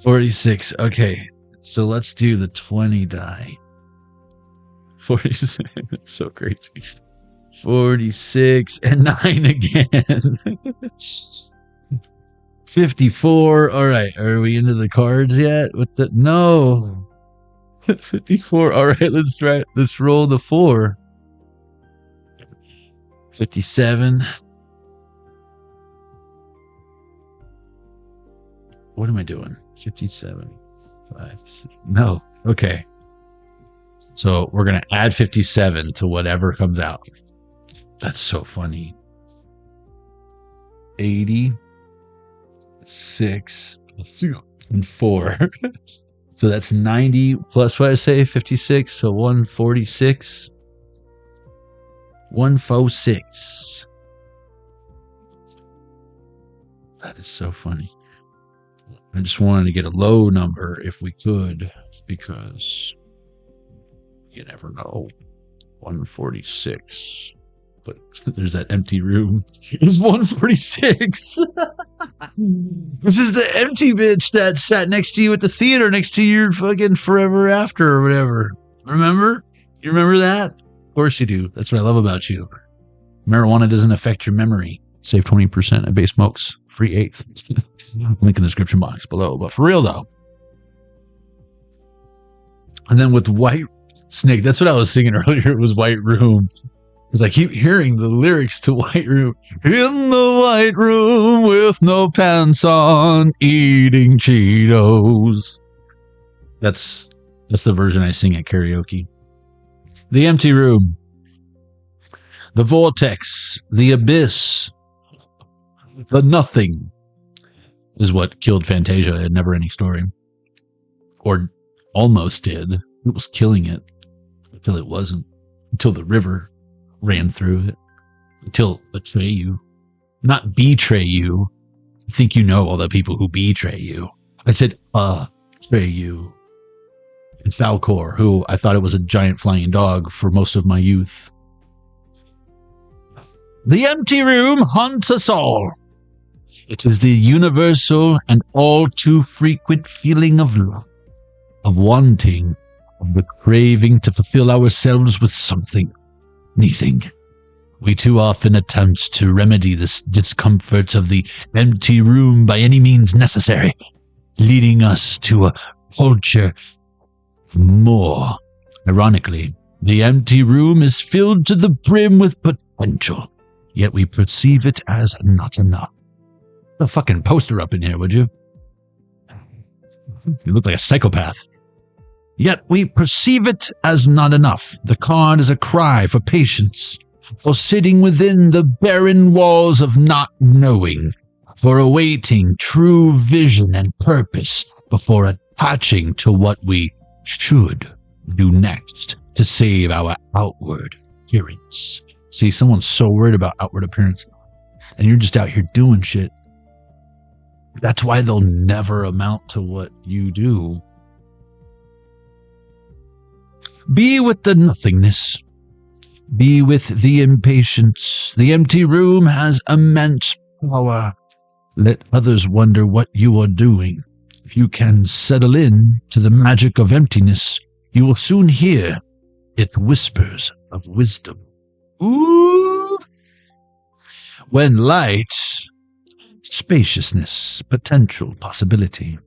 S4: 46. Okay. So let's do the 20 die. 46. It's so crazy. 46 and 9 again. 54. All right. Are we into the cards yet? With the no. 54. All right. Let's try it. Let's roll the 4. 57. What am I doing? 57. 5. 6. No. Okay. So we're going to add 57 to whatever comes out. That's so funny. 86 and 4. So that's 90 plus what I say, 56. So 146. 146. That is so funny. I just wanted to get a low number if we could, because you never know. 146. But there's that empty room. It's 146. This is the empty bitch that sat next to you at the theater next to your fucking Forever After or whatever. Remember? You remember that? Of course you do. That's what I love about you. Marijuana doesn't affect your memory. Save 20% at Base Smokes. Free 8th. Link in the description box below. But for real though. And then with White Snake, that's what I was singing earlier. It was White Room. Because I keep hearing the lyrics to White Room. In the white room with no pants on, eating Cheetos. That's the version I sing at karaoke. The empty room. The vortex. The abyss. The nothing. Is what killed Fantasia at Never Ending Story. Or almost did. It was killing it. Until it wasn't. Until the river ran through it until Atreyu Not betray you. I think you know all the people who betray you. I said, betray you. And Falcor, who I thought it was a giant flying dog for most of my youth. The empty room haunts us all. It is the universal and all too frequent feeling of love, of wanting, of the craving to fulfill ourselves with something, anything. We too often attempt to remedy this discomfort of the empty room by any means necessary, leading us to a culture of more. Ironically, the empty room is filled to the brim with potential, yet we perceive it as not enough. Put a fucking poster up in here, would you? You look like a psychopath. Yet we perceive it as not enough. The card is a cry for patience, for sitting within the barren walls of not knowing, for awaiting true vision and purpose before attaching to what we should do next to save our outward appearance. See, someone's so worried about outward appearance, and you're just out here doing shit. That's why they'll never amount to what you do. Be with the nothingness. Be with the impatience. The empty room has immense power. Let others wonder what you are doing. If you can settle in to the magic of emptiness, you will soon hear its whispers of wisdom. Ooh! When light, spaciousness, potential, possibility.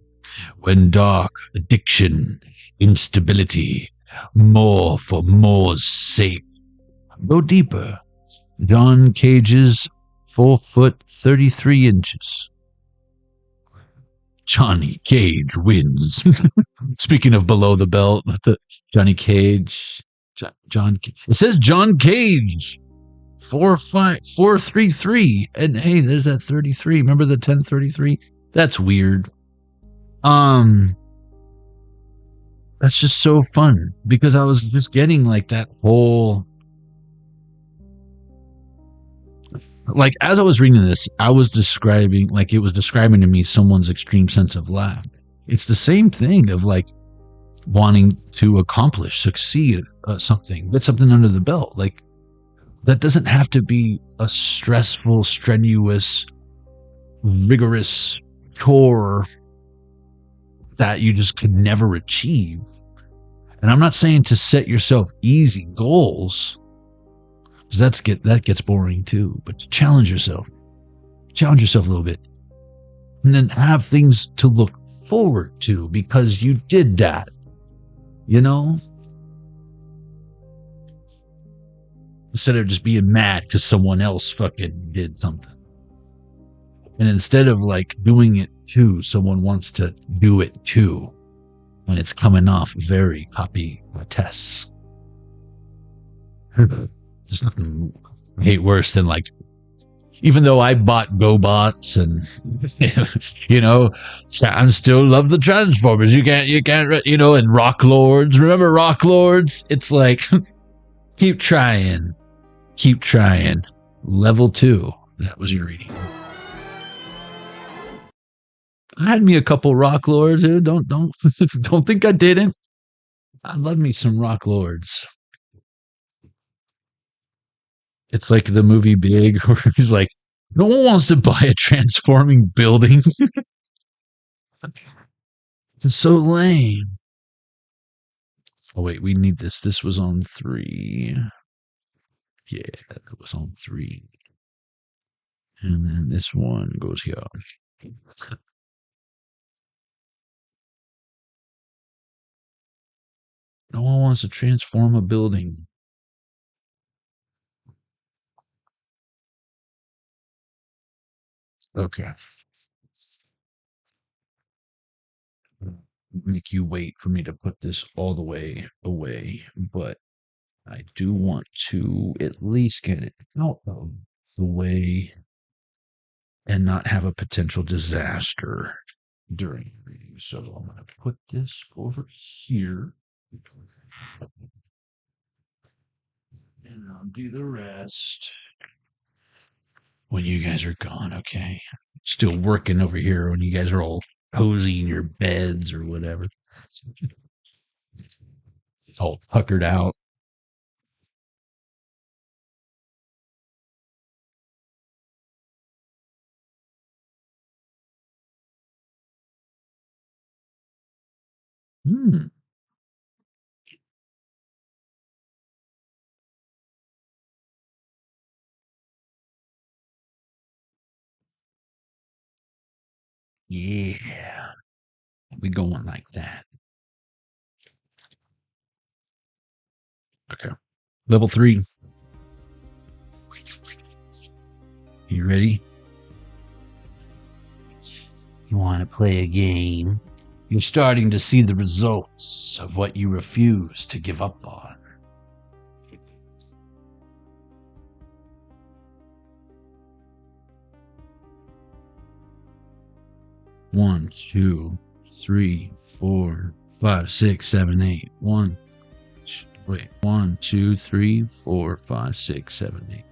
S4: When dark, addiction, instability, more for more's sake. Go deeper. John Cage's 4'33". Johnny Cage wins. Speaking of below the belt, Johnny Cage. John. It says John Cage. 4'33", and hey, there's that 33. Remember the 1033? That's weird. That's just so fun because I was just getting like that whole, like as I was reading this, I was describing, like it was describing to me someone's extreme sense of lack. It's the same thing of like wanting to accomplish, succeed, something, get something under the belt. Like that doesn't have to be a stressful, strenuous, rigorous chore that you just could never achieve. And I'm not saying to set yourself easy goals, because that gets boring too, but to challenge yourself a little bit, and then have things to look forward to because you did that, you know, instead of just being mad because someone else fucking did something. And instead of like doing it too, someone wants to do it too. And it's coming off very copy-esque. There's nothing I hate worse than like, even though I bought GoBots and, you know, I still love the Transformers. You can't, you know, and Rock Lords. Remember Rock Lords? It's like, keep trying. Level 2. That was your reading. I had me a couple Rock Lords. Don't think I didn't. I love me some Rock Lords. It's like the movie Big, where he's like, no one wants to buy a transforming building. It's so lame. Oh wait, we need this. This was on 3. Yeah, that was on 3. And then this one goes here. No one wants to transform a building. Okay. Make you wait for me to put this all the way away, but I do want to at least get it out of the way and not have a potential disaster during reading. So I'm going to put this over here. And I'll do the rest when you guys are gone, okay? Still working over here when you guys are all cozy in your beds or whatever. All puckered out. Yeah. We going like that. Okay. Level 3. You ready? You want to play a game? You're starting to see the results of what you refuse to give up on. One, two, 3, 4, 5, 6, 7, 8. 1, 2, 3, 4, 5, 6, 7, 8.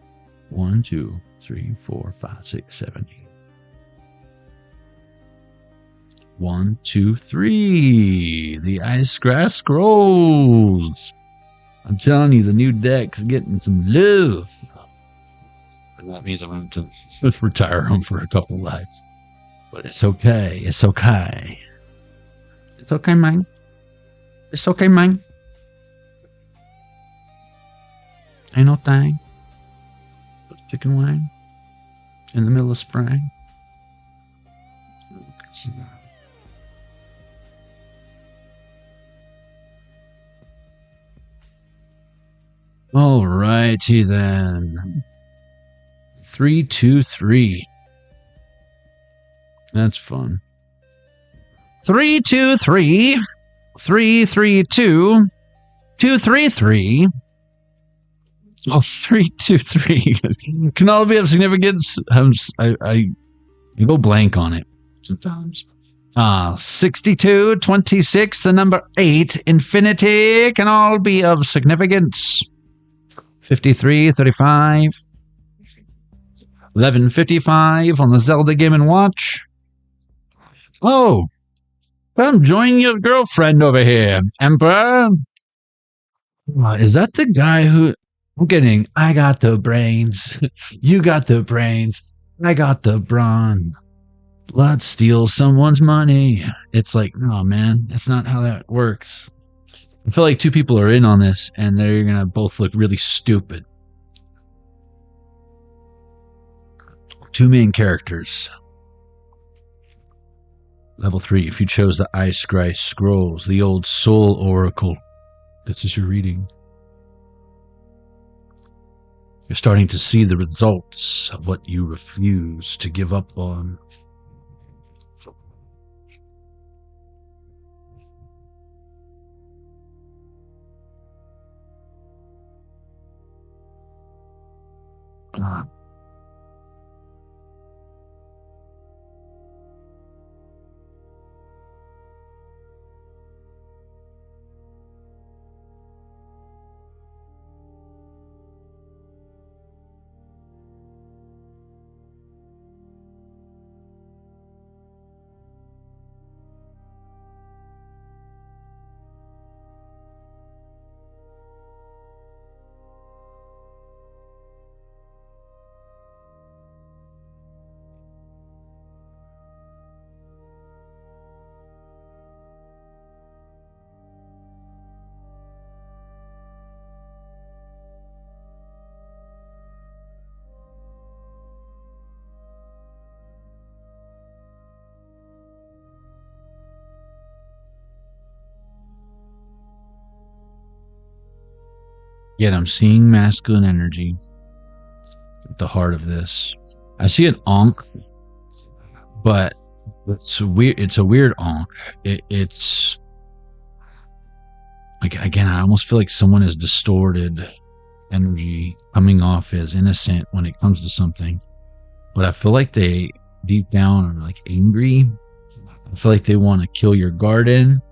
S4: 1, 2, 3, 4, 5, 6, 7, 8. 1, 2, 3. The ISCRY scrolls. I'm telling you, the new deck's getting some love. And that means I'm going to retire him for a couple lives. But it's okay. It's okay. It's okay, man. It's okay, man. Ain't no thing. Chicken wing in the middle of spring. Alrighty then. 3, 2, 3. That's fun. 3, 2, 3. 3, 3, 2. 2, 3, 3. Oh, 3, 2, 3. Can all be of significance? I go blank on it sometimes. 62, 26, the number 8, infinity can all be of significance. 53, 35. 11:55 on the Zelda Game & Watch. Oh, I'm joining your girlfriend over here, Emperor. Is that the guy who... I'm kidding. I got the brains. You got the brains. I got the brawn. Let's steal someone's money. It's like, no, man. That's not how that works. I feel like two people are in on this, and they're going to both look really stupid. Two main characters. Level 3, if you chose the ISCRY scrolls, the old soul oracle. This is your reading. You're starting to see the results of what you refuse to give up on. Yet I'm seeing masculine energy at the heart of this. I see an Ankh, but it's weird. It's a weird Ankh. It's like, again, I almost feel like someone has distorted energy coming off as innocent when it comes to something. But I feel like they deep down are like angry. I feel like they want to kill your garden.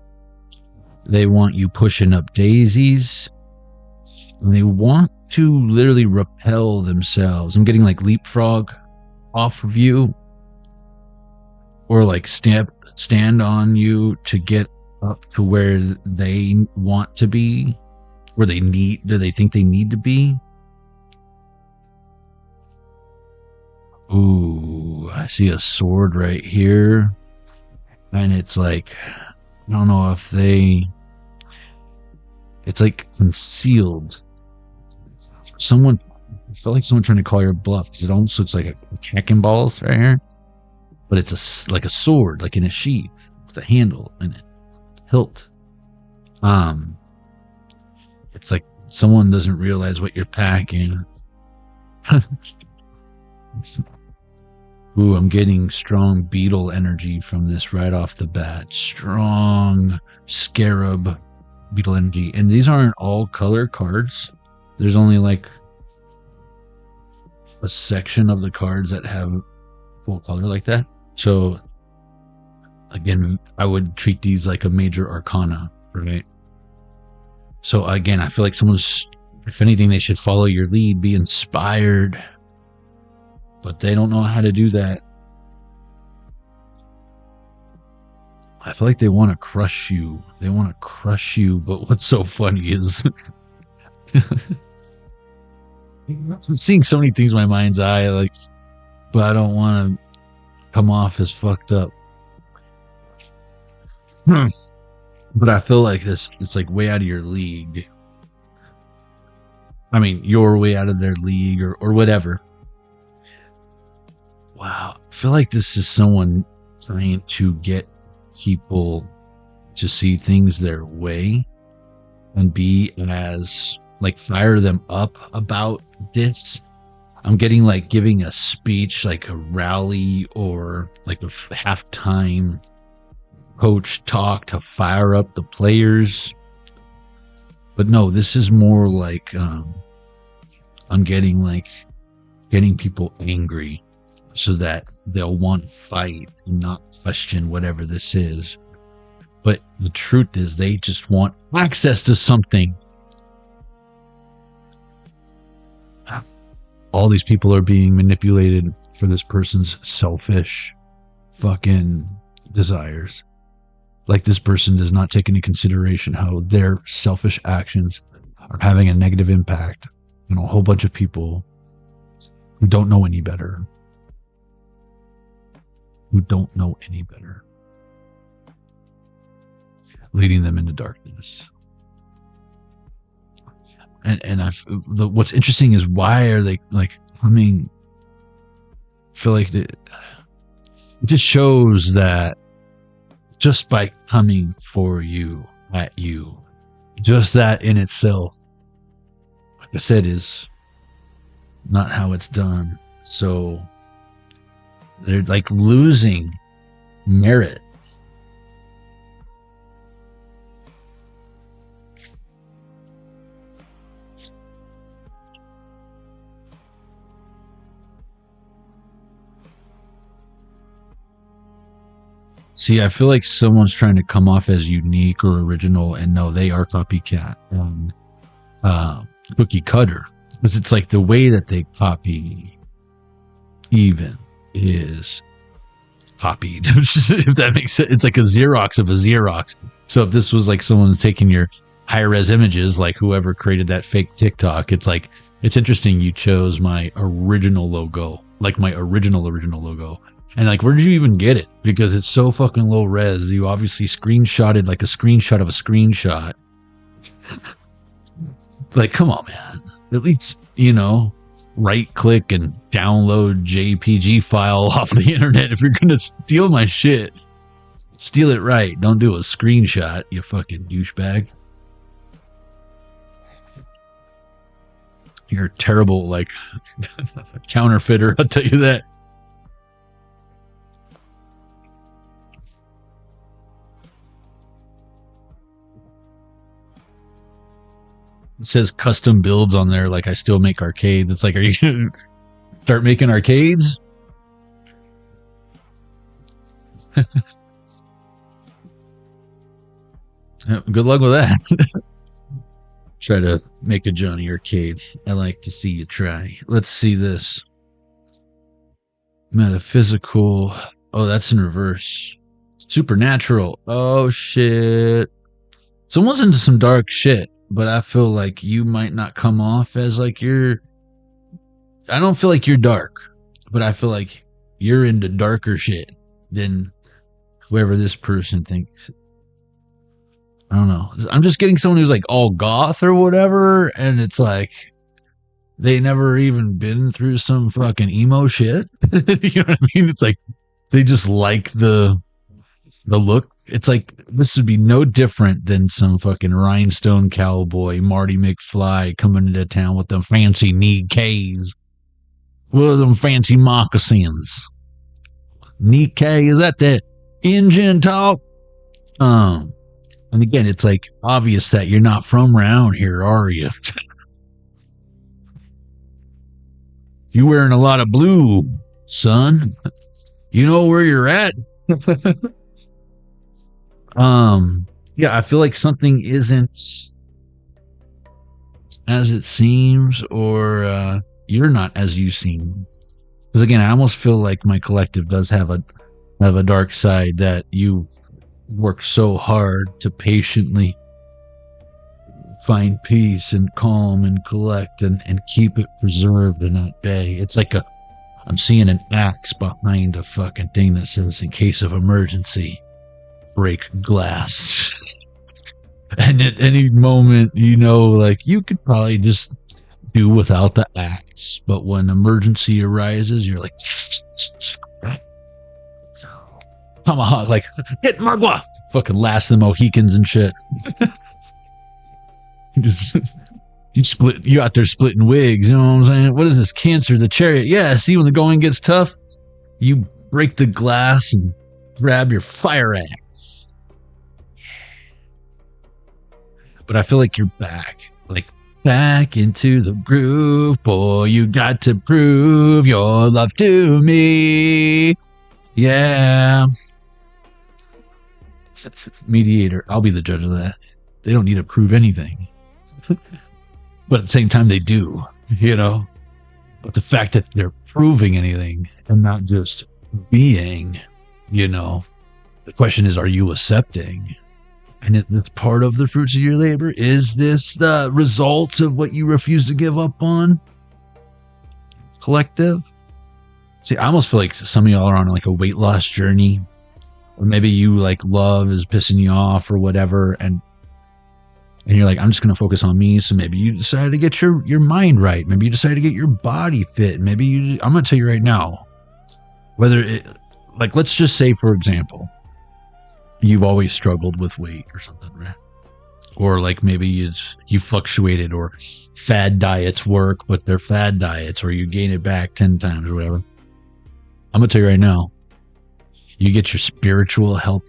S4: They want you pushing up daisies. And they want to literally repel themselves. I'm getting like leapfrog. off of you or like stand on you to get up to where they want to be, where they think they need to be. Ooh, I see a sword right here. And it's like, I don't know if it's like concealed. I felt like someone trying to call your bluff because it almost looks like a Tekken balls right here. But it's like a sword, like in a sheath with a handle and a hilt. It's like someone doesn't realize what you're packing. Ooh, I'm getting strong beetle energy from this right off the bat. Strong scarab beetle energy. And these aren't all color cards. There's only like a section of the cards that have full color like that. So again, I would treat these like a major arcana, right? So again, I feel like if anything, they should follow your lead, be inspired. But they don't know how to do that. I feel like they want to crush you. They want to crush you, but what's so funny is I'm seeing so many things in my mind's eye, like, but I don't want to come off as fucked up. But I feel like it's like way out of your league. I mean, you're way out of their league or whatever. Wow. I feel like this is someone trying to get people to see things their way and be as, like, fire them up about this. I'm getting like giving a speech, like a rally or like a halftime coach talk to fire up the players. But no, this is more like I'm getting people angry so that they'll want to fight and not question whatever this is. But the truth is they just want access to something. All these people are being manipulated for this person's selfish fucking desires. Like, this person does not take into consideration how their selfish actions are having a negative impact on a whole bunch of people who don't know any better. Leading them into darkness. And what's interesting is, why are they like coming? I feel like it just shows that just by coming for you, at you, just that in itself, like I said, is not how it's done. So they're like losing merit. See, I feel like someone's trying to come off as unique or original, and no, they are copycat and cookie cutter. Because it's like the way that they copy even is copied. If that makes sense. It's like a Xerox of a Xerox. So if this was like someone taking your high-res images, like whoever created that fake TikTok, it's like, it's interesting you chose my original logo, like my original logo. And like, where did you even get it? Because it's so fucking low res. You obviously screenshotted like a screenshot of a screenshot. Like, come on, man. At least, right click and download JPG file off the internet. If you're going to steal my shit, steal it right. Don't do a screenshot, you fucking douchebag. You're a terrible, like, counterfeiter. I'll tell you that. It says custom builds on there, like I still make arcade. It's like, are you going to start making arcades? Good luck with that. Try to make a Jonny arcade. I like to see you try. Let's see this. Metaphysical. Oh, that's in reverse. Supernatural. Oh, shit. Someone's into some dark shit, but I feel like you might not come off as like you're... I don't feel like you're dark, but I feel like you're into darker shit than whoever this person thinks. I don't know. I'm just getting someone who's like all goth or whatever, and it's like they never even been through some fucking emo shit. You know what I mean? It's like they just like the look. It's like this would be no different than some fucking rhinestone cowboy Marty McFly coming into town with them fancy knee K's. What are them fancy moccasins? Knee K, is that engine talk? And again, it's like obvious that you're not from around here, are you? You wearing a lot of blue, son. You know where you're at? Yeah, I feel like something isn't as it seems, or you're not as you seem. Because again, I almost feel like my collective does have a dark side that you work so hard to patiently find peace and calm and collect and keep it preserved and at bay. It's like I'm seeing an axe behind a fucking thing that says, in case of emergency, break glass. And at any moment, you know, like you could probably just do without the axe. But when emergency arises, you're like, tomahawk, like, hit Margua! Fucking last of the Mohicans and shit. You out there splitting wigs, you know what I'm saying? What is this, Cancer, the Chariot? Yeah, see, when the going gets tough, you break the glass and grab your fire axe. But I feel like you're back. Like, back into the groove, boy, you got to prove your love to me. Yeah. Mediator, I'll be the judge of that. They don't need to prove anything. But at the same time, they do, you know? But the fact that they're proving anything and not just being, you know, the question is, are you accepting? And is this part of the fruits of your labor? Is this the result of what you refuse to give up on? Collective? See, I almost feel like some of y'all are on like a weight loss journey. Or maybe you like love is pissing you off or whatever. And you're like, I'm just going to focus on me. So maybe you decide to get your mind right. Maybe you decide to get your body fit. Maybe I'm going to tell you right now, whether it, like, let's just say, for example, you've always struggled with weight or something, right? Or like maybe you fluctuated, or fad diets work, but they're fad diets, or you gain it back 10 times or whatever. I'm going to tell you right now, you get your spiritual health,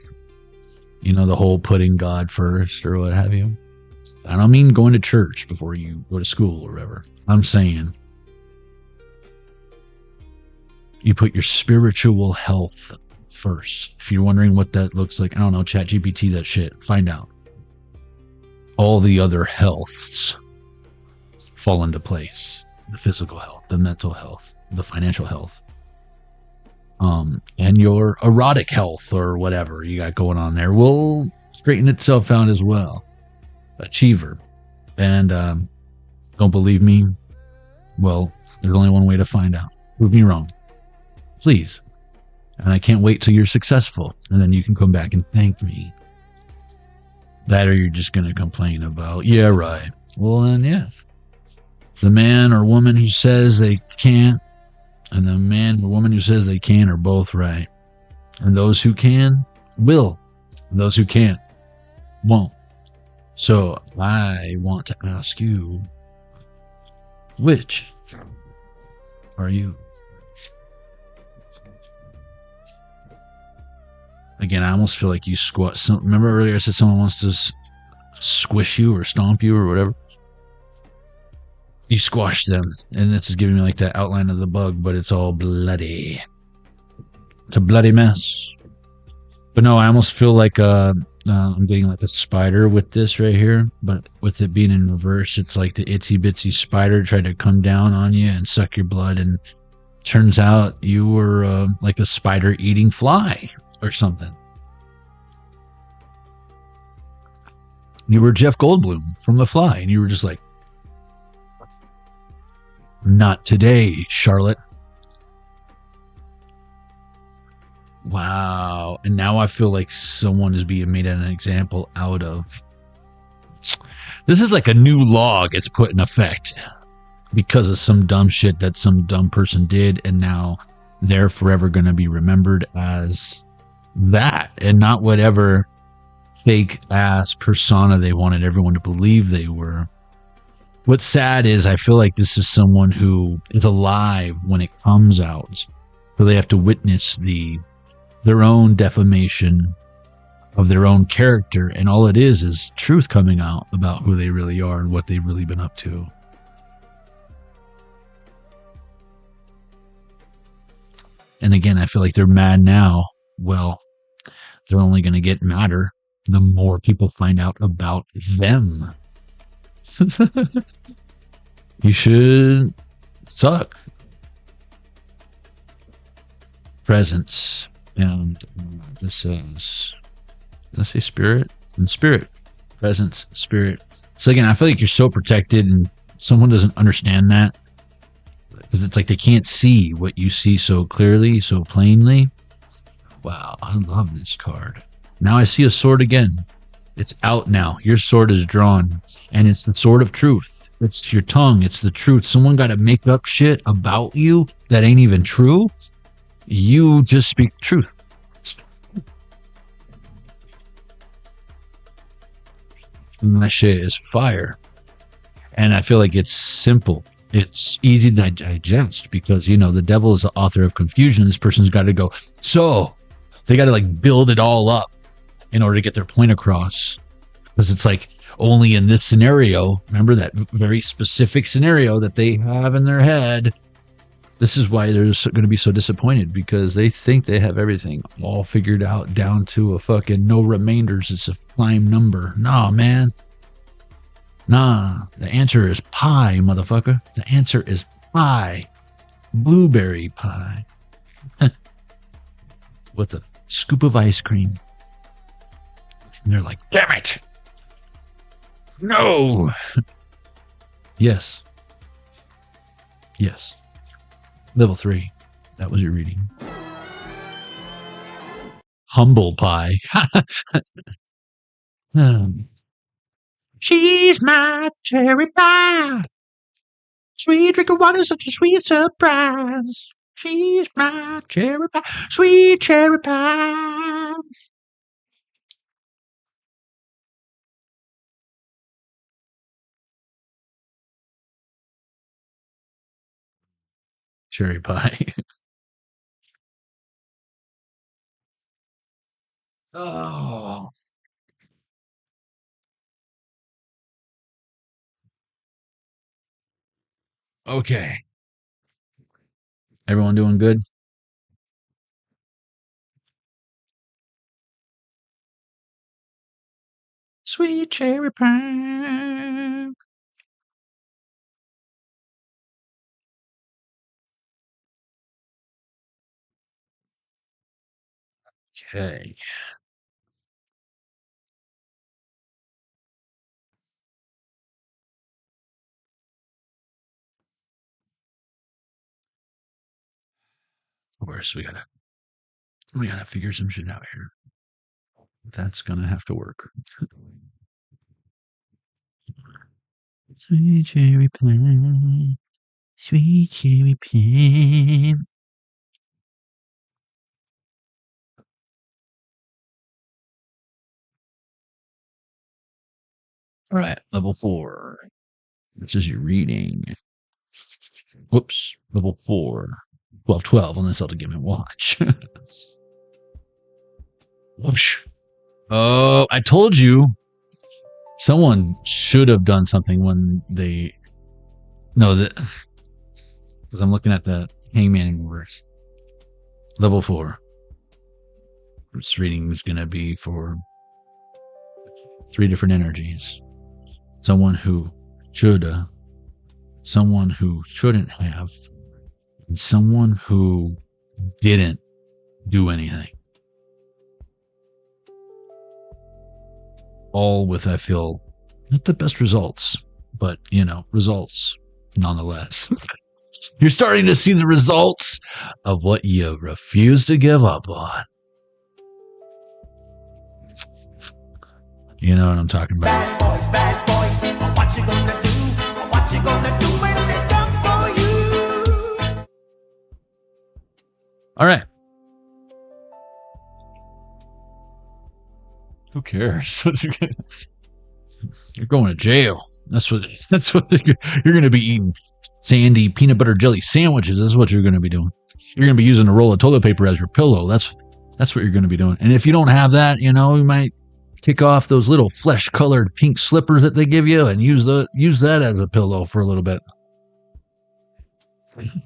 S4: you know, the whole putting God first or what have you. I don't mean going to church before you go to school or whatever. I'm saying you put your spiritual health first. If you're wondering what that looks like, I don't know, ChatGPT that shit. Find out. All the other healths fall into place. The physical health, the mental health, the financial health. And your erotic health or whatever you got going on there will straighten itself out as well. Achiever. And don't believe me? Well, there's only one way to find out. Prove me wrong. Please. And I can't wait till you're successful. And then you can come back and thank me. That, or you're just going to complain about, yeah, right. Well, then, yeah. The man or woman who says they can't and the man or woman who says they can are both right. And those who can will. And those who can't won't. So I want to ask you, which are you? Again, I almost feel like you squat. Remember earlier I said someone wants to squish you or stomp you or whatever? You squash them. And this is giving me like that outline of the bug, but it's all bloody. It's a bloody mess. But no, I almost feel like I'm getting like a spider with this right here. But with it being in reverse, it's like the itsy bitsy spider tried to come down on you and suck your blood and turns out you were like a spider eating fly or something. You were Jeff Goldblum from The Fly, and you were just like, not today, Charlotte. Wow. And now I feel like someone is being made an example out of. This is like a new law gets put in effect because of some dumb shit that some dumb person did, and now they're forever going to be remembered as that and not whatever fake ass persona they wanted everyone to believe they were. What's sad is I feel like this is someone who is alive when it comes out, so they have to witness their own defamation of their own character, and all it is truth coming out about who they really are and what they've really been up to. And again, I feel like they're mad now. Well, they're only going to get madder the more people find out about them. You should suck. Presence. And this says, let's say spirit and spirit. Presence, spirit. So again, I feel like you're so protected and someone doesn't understand that. Because it's like they can't see what you see so clearly, so plainly. Wow, I love this card. Now I see a sword again. It's out now. Your sword is drawn. And it's the sword of truth. It's your tongue. It's the truth. Someone got to make up shit about you that ain't even true. You just speak the truth. And that shit is fire. And I feel like it's simple. It's easy to digest because, you know, the devil is the author of confusion. This person's got to go. So they got to like build it all up in order to get their point across. Because it's like only in this scenario, remember that very specific scenario that they have in their head. This is why they're going to be so disappointed, because they think they have everything all figured out down to a fucking no remainders. It's a prime number. Nah, man. Nah, the answer is pie, motherfucker. The answer is pie. Blueberry pie. With a scoop of ice cream. And they're like, damn it. No. Yes. Yes. Level 3. That was your reading. Humble pie. She's my cherry pie. Sweet drink of water, such a sweet surprise. She's my cherry pie. Sweet cherry pie. Cherry pie. Oh. Okay. Everyone doing good? Sweet cherry pie. Okay. Of course, we gotta figure some shit out here. That's gonna have to work. Sweet cherry pie. Sweet cherry pie. All right, level 4. This is your reading. Whoops, level 4. 12 on this ultimate watch. Whoosh. Oh, I told you. Someone should have done something when they. No, that. Because I'm looking at the Hangman words. Level 4. This reading is going to be for 3 different energies. Someone who shoulda, someone who shouldn't have, and someone who didn't do anything. All with, I feel, not the best results, but, you know, results nonetheless. You're starting to see the results of what you refuse to give up on. You know what I'm talking about.
S5: Bad boys, what you gonna do? What you gonna do when they come for you?
S4: All right. Who cares? You're going to jail. That's what you're going to be eating. Sandy peanut butter jelly sandwiches. That's what you're going to be doing. You're going to be using a roll of toilet paper as your pillow. That's what you're going to be doing. And if you don't have that, you know, you might kick off those little flesh-colored pink slippers that they give you and use that as a pillow for a little bit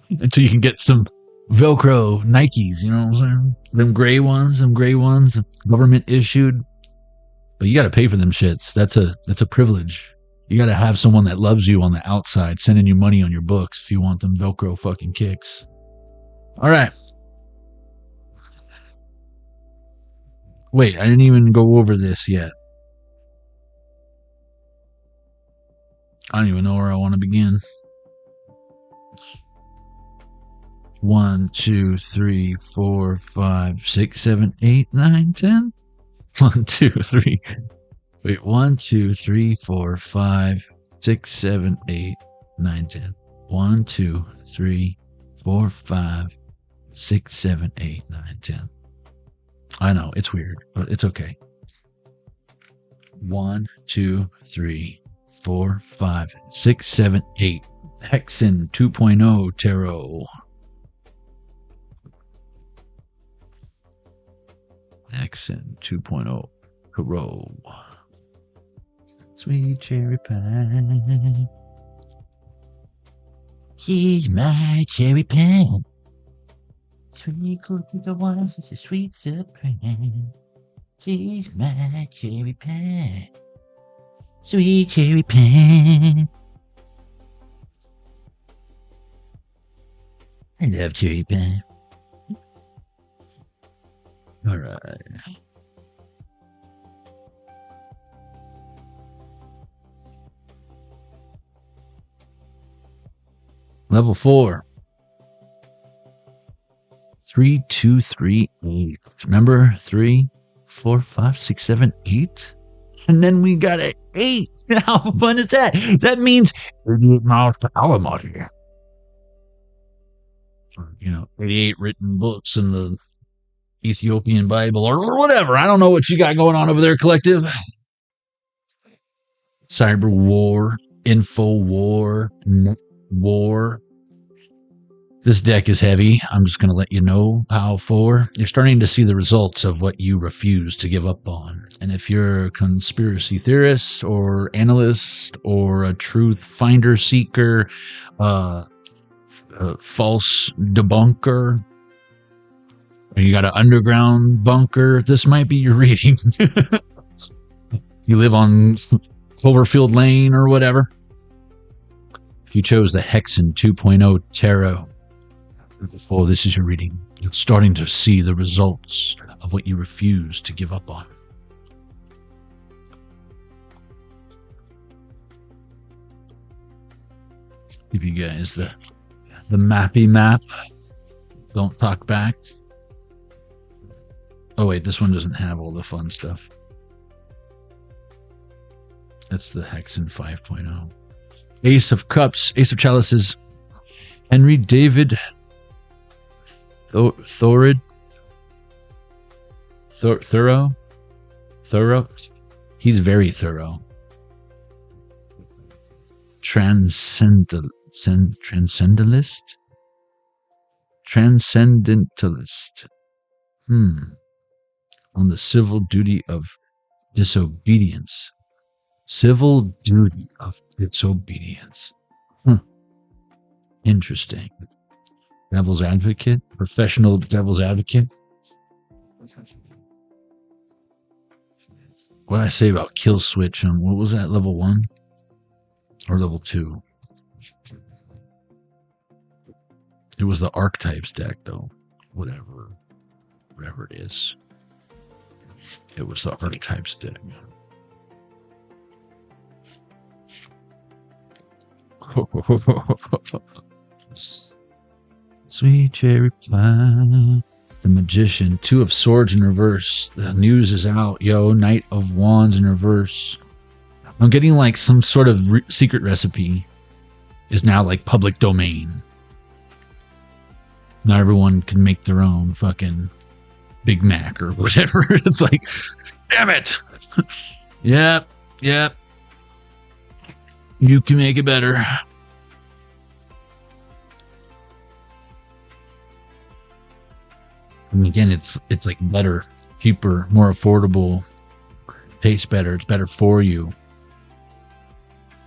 S4: until you can get some Velcro Nikes. You know what I'm saying? Them gray ones, government issued. But you got to pay for them shits. That's a privilege. You got to have someone that loves you on the outside sending you money on your books if you want them Velcro fucking kicks. All right. Wait, I didn't even go over this yet. I don't even know where I want to begin. 1, 2, 3, 4, 5, 6, 7, 8, 9, 10. 1, 2, 3. Wait, 1, 2, 3, 4, 5, 6, 7, 8, 9, 10. 1, 2, 3, 4, 5, 6, 7, 8, 9, 10. I know, it's weird, but it's okay. 1, 2, 3, 4, 5, 6, 7, 8. Hexen 2.0 Tarot. Hexen 2.0 Tarot. Sweet cherry pie. She's my cherry pie. Sweet cookie, the one such a sweet surprise. She's my cherry pie. Sweet cherry pie. I love cherry pie. All right. Level 4. 3, 2, 3, 8. Remember 3, 4, 5, 6, 7, 8? And then we got an 8. How fun is that? That means 88 miles per hour, Marty. You know, 88 written books in the Ethiopian Bible or whatever. I don't know what you got going on over there, collective. Cyber war, info war, net war. This deck is heavy. I'm just going to let you know how for. You're starting to see the results of what you refuse to give up on. And if you're a conspiracy theorist or analyst or a truth finder seeker, a false debunker, or you got an underground bunker, this might be your reading. You live on Cloverfield Lane or whatever. If you chose the Hexen 2.0 Tarot, oh, this is your reading. You're starting to see the results of what you refuse to give up on. Give you guys the mappy map. Don't talk back. Oh wait, this one doesn't have all the fun stuff. That's the Hexen 5.0. Ace of Cups, Ace of Chalices, Henry David Thoreau. He's very thorough. Transcendentalist. On the civil duty of disobedience. Civil duty of disobedience. Interesting. Devil's advocate, professional devil's advocate. What did I say about kill switch? What was that, level 1 or level 2? It was the Archetypes deck, though. Whatever it is. It was the Archetypes deck. Sweet cherry pie. The Magician. 2 of Swords in reverse. The news is out, yo. Knight of Wands in reverse. I'm getting like some sort of secret recipe is now like public domain. Not everyone can make their own fucking Big Mac or whatever. It's like, damn it. Yep. You can make it better. And again, it's like better, cheaper, more affordable, tastes better, it's better for you.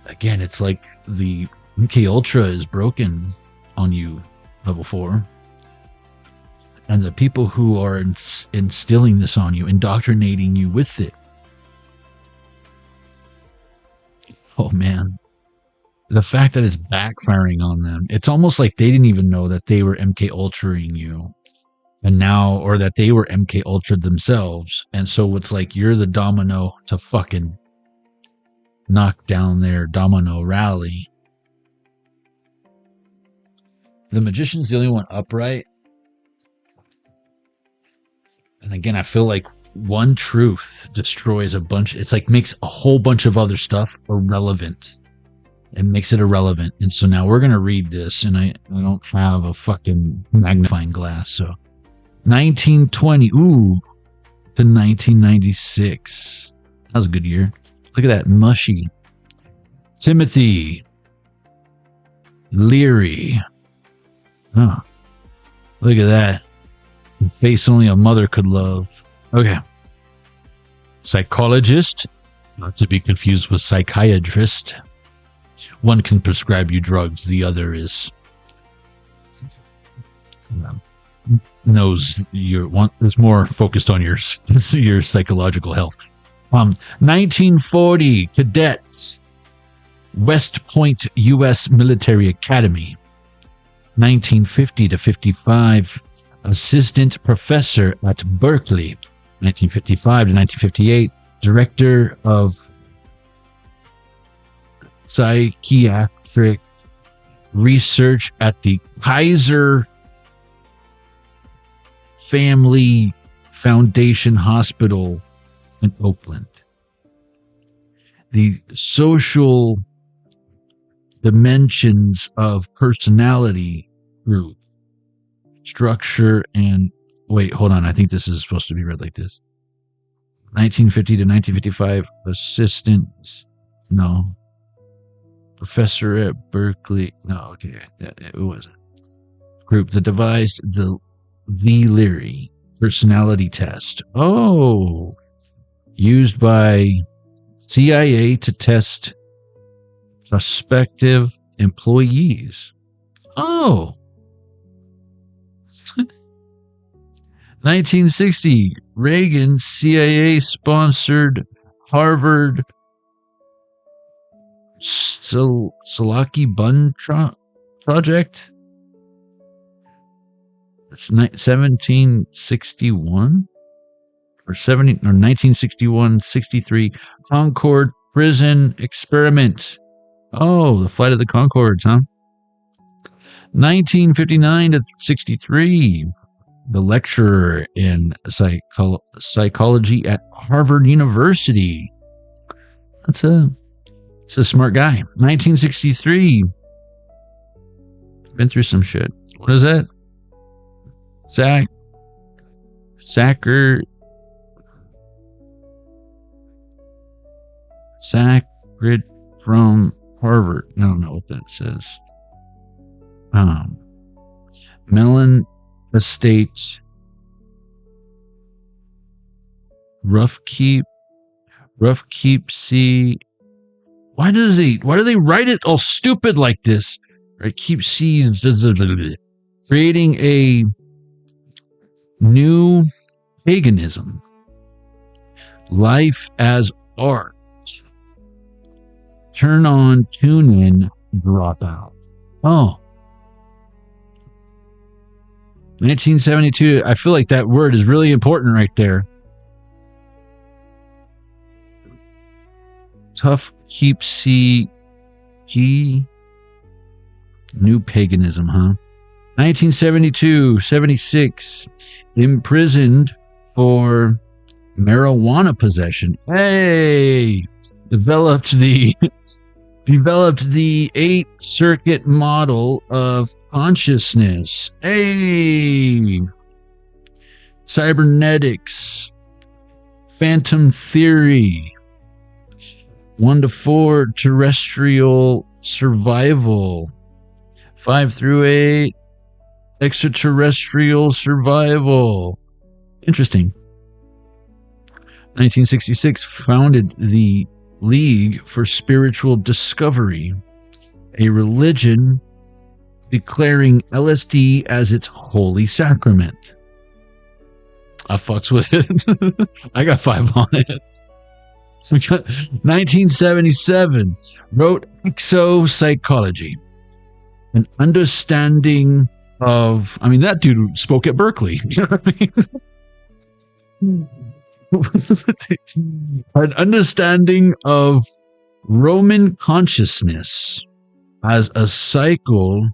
S4: Again, it's like the MK Ultra is broken on you, level 4. And the people who are instilling this on you, indoctrinating you with it. Oh man. The fact that it's backfiring on them, it's almost like they didn't even know that they were MK Ultraing you. And now, or that they were MK Ultra themselves. And so it's like you're the domino to fucking knock down their domino rally. The Magician's the only one upright. And again, I feel like one truth destroys a bunch. It's like makes a whole bunch of other stuff irrelevant. It makes it irrelevant. And so now we're going to read this. And I don't have a fucking magnifying glass. So 1920. Ooh. To 1996. That was a good year. Look at that. Mushy. Timothy Leary. Oh. Look at that. The face only a mother could love. Okay. Psychologist, not to be confused with psychiatrist. One can prescribe you drugs. The other is knows is more focused on your psychological health. 1940 cadet, West Point U.S. Military Academy. 1950 to 55. Assistant professor at Berkeley, 1955 to 1958, director of psychiatric research at the Kaiser Family Foundation Hospital in Oakland. The social dimensions of personality group. Structure and wait, hold on. I think this is supposed to be read like this. 1950 to 1955, assistant. No. Professor at Berkeley. No, okay. It wasn't. Group that devised the Leary personality test. Oh. Used by CIA to test prospective employees. Oh. 1960, Reagan CIA-sponsored Harvard Salaki Bun project. It's 1761 or 1961-63 Concorde prison experiment. Oh, the flight of the Concords, huh? 1959 to 63. The lecturer in psychology at Harvard University. It's a smart guy. 1963. Been through some shit. What is that? Sacred from Harvard. I don't know what that says. Mellon Estate, rough keep C. Why do they write it all stupid like this? Right, keep C, creating a new paganism, life as art. Turn on, tune in, drop out. Oh. 1972. I feel like that word is really important right there. Tough keep C G. New paganism, huh? 1972, 76. Imprisoned for marijuana possession. Hey! Developed the 8th circuit model of consciousness. Hey! Cybernetics. Phantom theory. 1 to 4 terrestrial survival. 5 through 8 extraterrestrial survival. Interesting. 1966 founded the League for Spiritual Discovery, a religion declaring LSD as its holy sacrament. I fucks with it. I got 5 on it. So we got 1977 wrote Exopsychology, an understanding of, I mean, that dude spoke at Berkeley. You know what I mean? An understanding of Roman consciousness as a cycle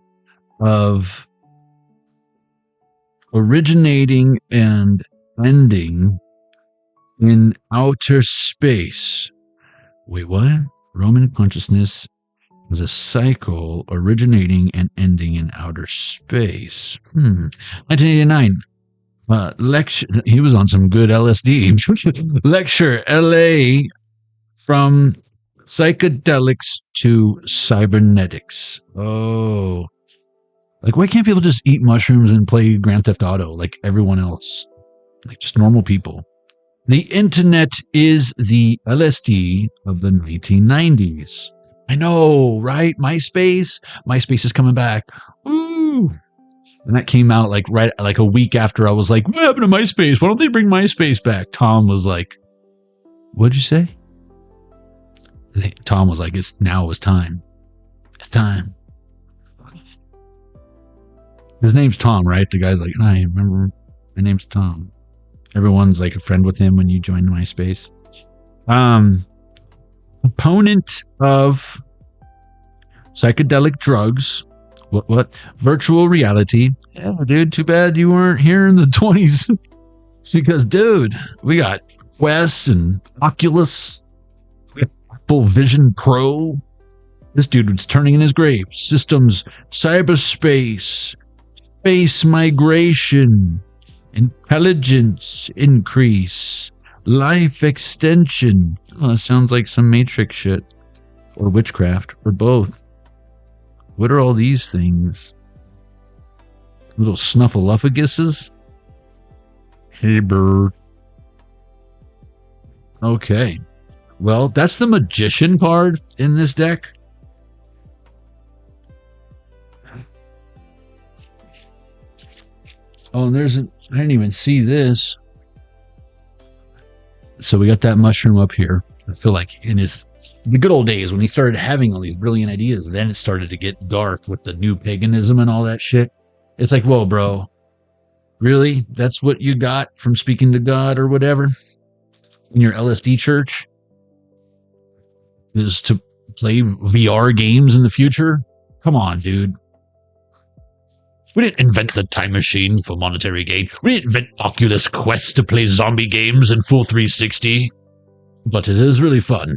S4: of originating and ending in outer space. Wait, what? Roman consciousness as a cycle originating and ending in outer space. 1989. Lecture. He was on some good LSD. Lecture LA from psychedelics to cybernetics. Oh, like why can't people just eat mushrooms and play Grand Theft Auto like everyone else? Like just normal people. The internet is the LSD of the 1990s. I know, right? MySpace is coming back. Ooh. And that came out like a week after I was like, what happened to MySpace? Why don't they bring MySpace back? Tom was like, what'd you say? Tom was like, now it's time. It's time. His name's Tom, right? The guy's like, I remember my name's Tom. Everyone's like a friend with him when you join MySpace. Opponent of psychedelic drugs. What? Virtual reality. Yeah, dude, too bad you weren't here in the 20s. Because, dude, we got Quest and Oculus. We got Apple Vision Pro. This dude was turning in his grave. Systems, cyberspace, space migration, intelligence increase, life extension. Oh, that sounds like some Matrix shit. Or witchcraft, or both. What are all these things? Little snuffleupaguses? Hey, bird. Okay. Well, that's the magician card in this deck. Oh, and I didn't even see this. So we got that mushroom up here. I feel like in the good old days when he started having all these brilliant ideas, then it started to get dark with the new paganism and all that shit. It's like, whoa, bro. Really? That's what you got from speaking to God or whatever? In your LSD church? Is to play VR games in the future? Come on, dude. We didn't invent the time machine for monetary gain. We didn't invent Oculus Quest to play zombie games in full 360. But it is really fun.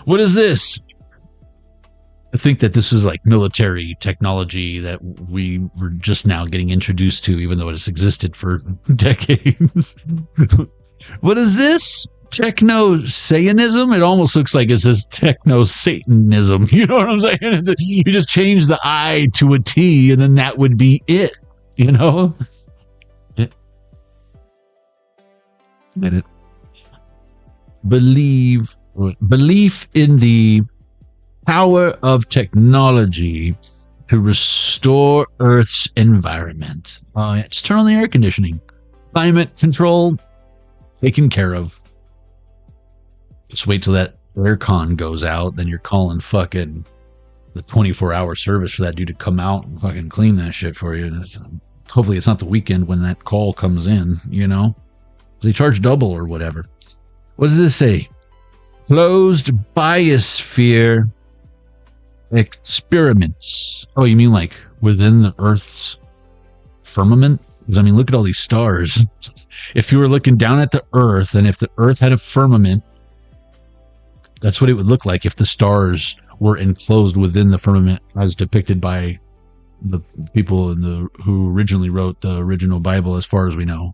S4: What is this? I think that this is like military technology that we were just now getting introduced to, even though it has existed for decades. What is this? Techno-Satanism? It almost looks like it says Techno-Satanism. You know what I'm saying? You just change the I to a T, and then that would be it. You know? Get it? Belief in the power of technology to restore Earth's environment. Just turn on the air conditioning. Climate control taken care of. Just wait till that aircon goes out, then you're calling fucking the 24-hour service for that dude to come out and fucking clean that shit for you. Hopefully it's not the weekend when that call comes in, you know? They charge double or whatever. What does this say? Closed biosphere experiments. Oh, you mean like within the Earth's firmament? Because I mean, look at all these stars. If you were looking down at the Earth, and if the Earth had a firmament, that's what it would look like if the stars were enclosed within the firmament as depicted by the people who originally wrote the original Bible, as far as we know.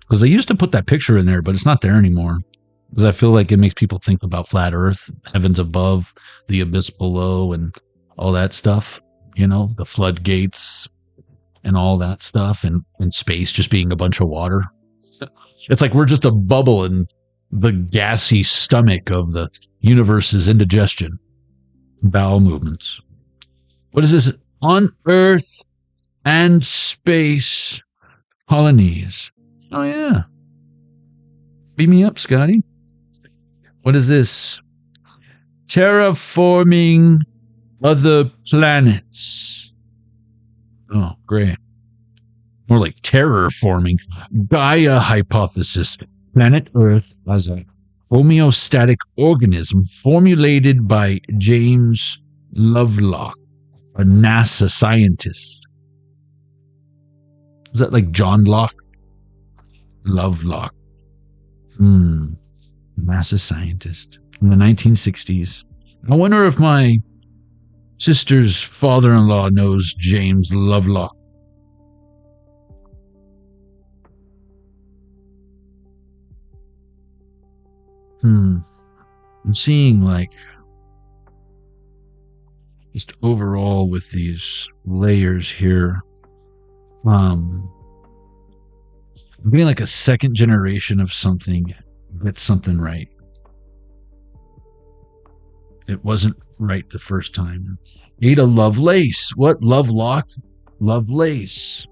S4: Because they used to put that picture in there, but it's not there anymore. Because I feel like it makes people think about flat Earth, heavens above, the abyss below, and all that stuff. You know, the floodgates and all that stuff, and space just being a bunch of water. It's like we're just a bubble in the gassy stomach of the universe's indigestion. Bowel movements. What is this? On Earth and space colonies. Oh, yeah. Beat me up, Scotty. What is this? Terraforming other planets. Oh, great. More like terraforming. Gaia hypothesis. Planet Earth as a homeostatic organism formulated by James Lovelock, a NASA scientist. Is that like John Locke? Lovelock. NASA scientist in the 1960s. I wonder if my sister's father-in-law knows James Lovelock. I'm seeing like just overall with these layers here. I'm getting like a second generation of something that's something right. It wasn't right the first time. Ada Lovelace. What? Lovelock? Lovelace.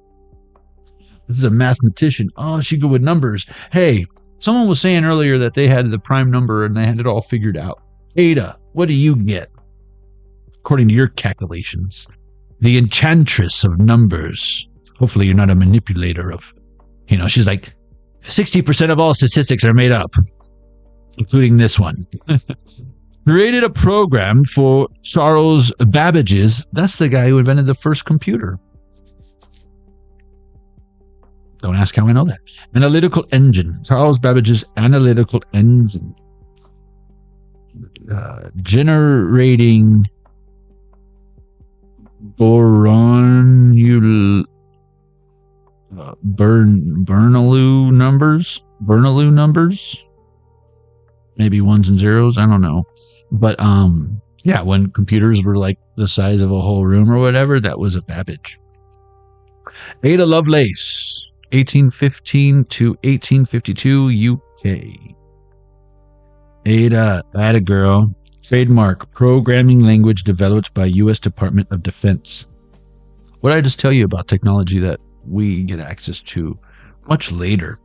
S4: This is a mathematician. Oh, she good with numbers. Hey, someone was saying earlier that they had the prime number and they had it all figured out. Ada, what do you get? According to your calculations. The enchantress of numbers. Hopefully you're not a manipulator of, you know, she's like, 60% of all statistics are made up, including this one. Created a program for Charles Babbage's, that's the guy who invented the first computer. Don't ask how I know that. Analytical engine. Charles Babbage's analytical engine. Generating Bernoulli numbers. Maybe ones and zeros. I don't know. But yeah, when computers were like the size of a whole room or whatever, that was a Babbage. Ada Lovelace, 1815 to 1852, UK. Ada, that girl. Trademark, programming language developed by U.S. Department of Defense. What did I just tell you about technology that we get access to much later,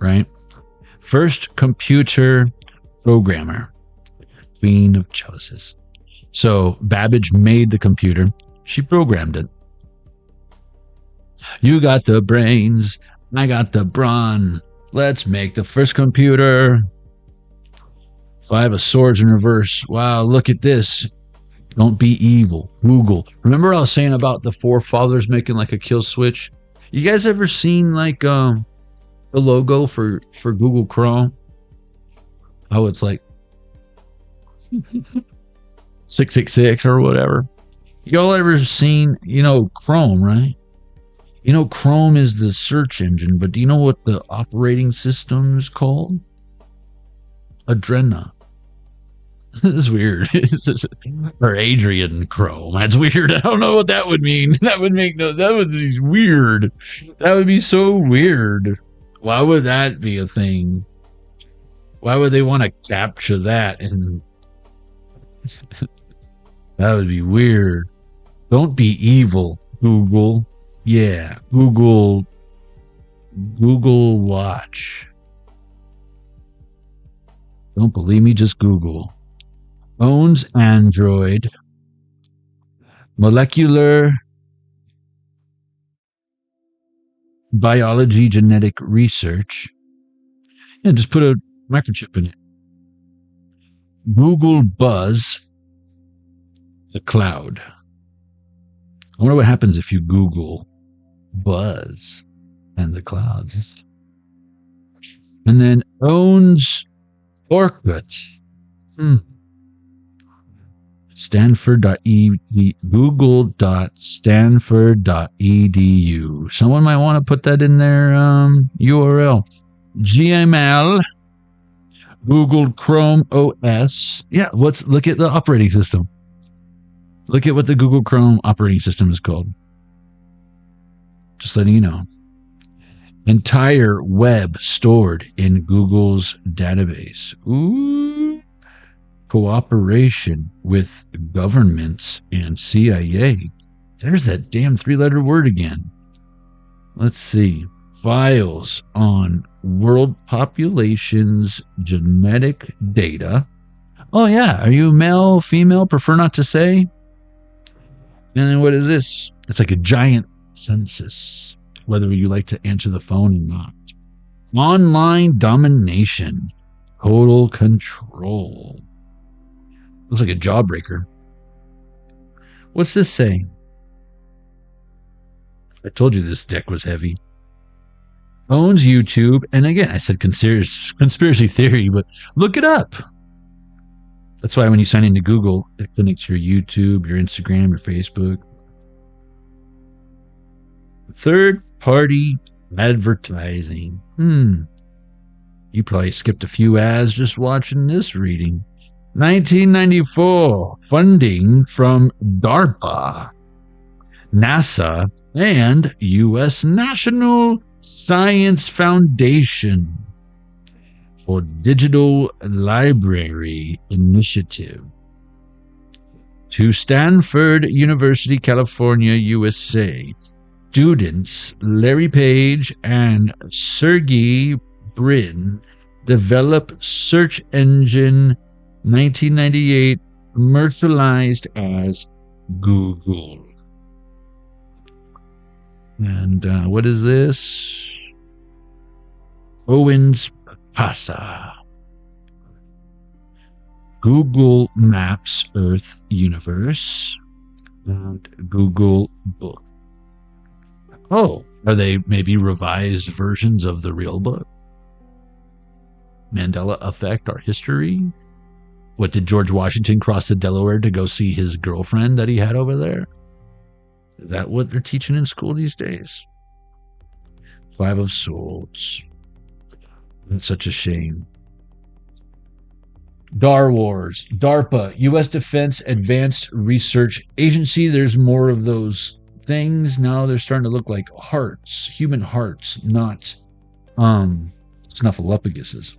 S4: right? First computer programmer, queen of chalices. So Babbage made the computer. She programmed it. You got the brains. I got the brawn. Let's make the first computer. 5 of swords in reverse. Wow, look at this. Don't be evil. Google. Remember I was saying about the forefathers making like a kill switch? You guys ever seen like the logo for Google Chrome? Oh, it's like 666 or whatever. Y'all ever seen, you know, Chrome, right? You know, Chrome is the search engine, but do you know what the operating system is called? Adrena. This is weird. Or Adrian Chrome. That's weird. I don't know what that would mean. That would be weird. That would be so weird. Why would that be a thing? Why would they want to capture that? And that would be weird. Don't be evil, Google. Yeah, Google Watch. Don't believe me, just Google. Owns Android. Molecular biology, genetic research. Yeah, just put a microchip in it. Google Buzz, the cloud. I wonder what happens if you Google Buzz and the clouds. And then owns Orkut. Google.stanford.edu. Someone might want to put that in their URL. Gmail. Google Chrome OS. Yeah, look at the operating system. Look at what the Google Chrome operating system is called. Just letting you know. Entire web stored in Google's database. Ooh. Cooperation with governments and CIA. There's that damn 3-letter word again. Let's see. Files on world population's genetic data. Oh yeah, are you male, female, prefer not to say? And then what is this? It's like a giant census, whether you like to answer the phone or not. Online domination. Total control. Looks like a jawbreaker. What's this saying? I told you this deck was heavy. Owns YouTube. And again, I said conspiracy theory, but look it up. That's why when you sign into Google, it connects your YouTube, your Instagram, your Facebook. Third-party advertising. You probably skipped a few ads just watching this reading. 1994, funding from DARPA, NASA, and U.S. National Science Foundation for Digital Library Initiative. To Stanford University, California, USA. Students Larry Page and Sergey Brin develop search engine 1998, commercialized as Google. And what is this? Owens Pasa. Google Maps Earth Universe and Google Book. Oh, are they maybe revised versions of the real book? Mandela Effect, Our History? What, did George Washington cross the Delaware to go see his girlfriend that he had over there? Is that what they're teaching in school these days? 5 of Swords. That's such a shame. Dar Wars. DARPA, U.S. Defense Advanced Research Agency. There's more of those things. Now they're starting to look like hearts. Human hearts, not snuffleupaguses.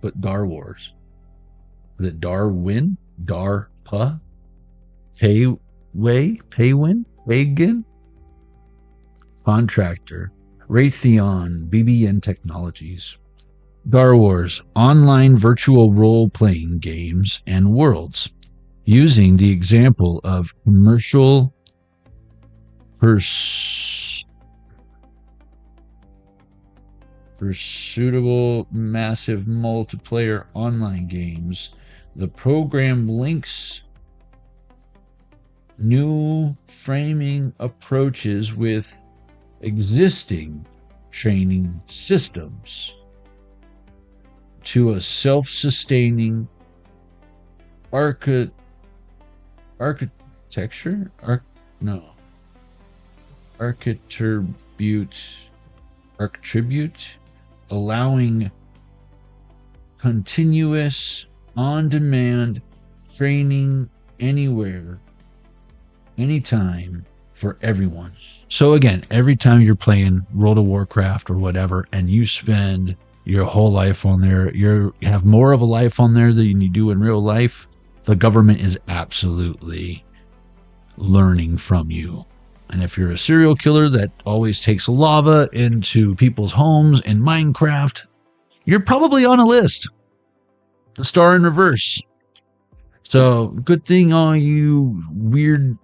S4: But Dar Wars. Was it Darwin? DARPA? Paywin? Pagan? Contractor. Raytheon, BBN Technologies. Dar Wars, online virtual role-playing games and worlds, using the example of commercial pursuitable massive multiplayer online games. The program links new framing approaches with existing training systems to a self-sustaining architecture, allowing continuous on-demand training anywhere, anytime, for everyone. So again, every time you're playing World of Warcraft or whatever, and you spend your whole life on there, you have more of a life on there than you do in real life, the government is absolutely learning from you. And if you're a serial killer that always takes lava into people's homes in Minecraft, you're probably on a list. The star in reverse. So good thing all you weird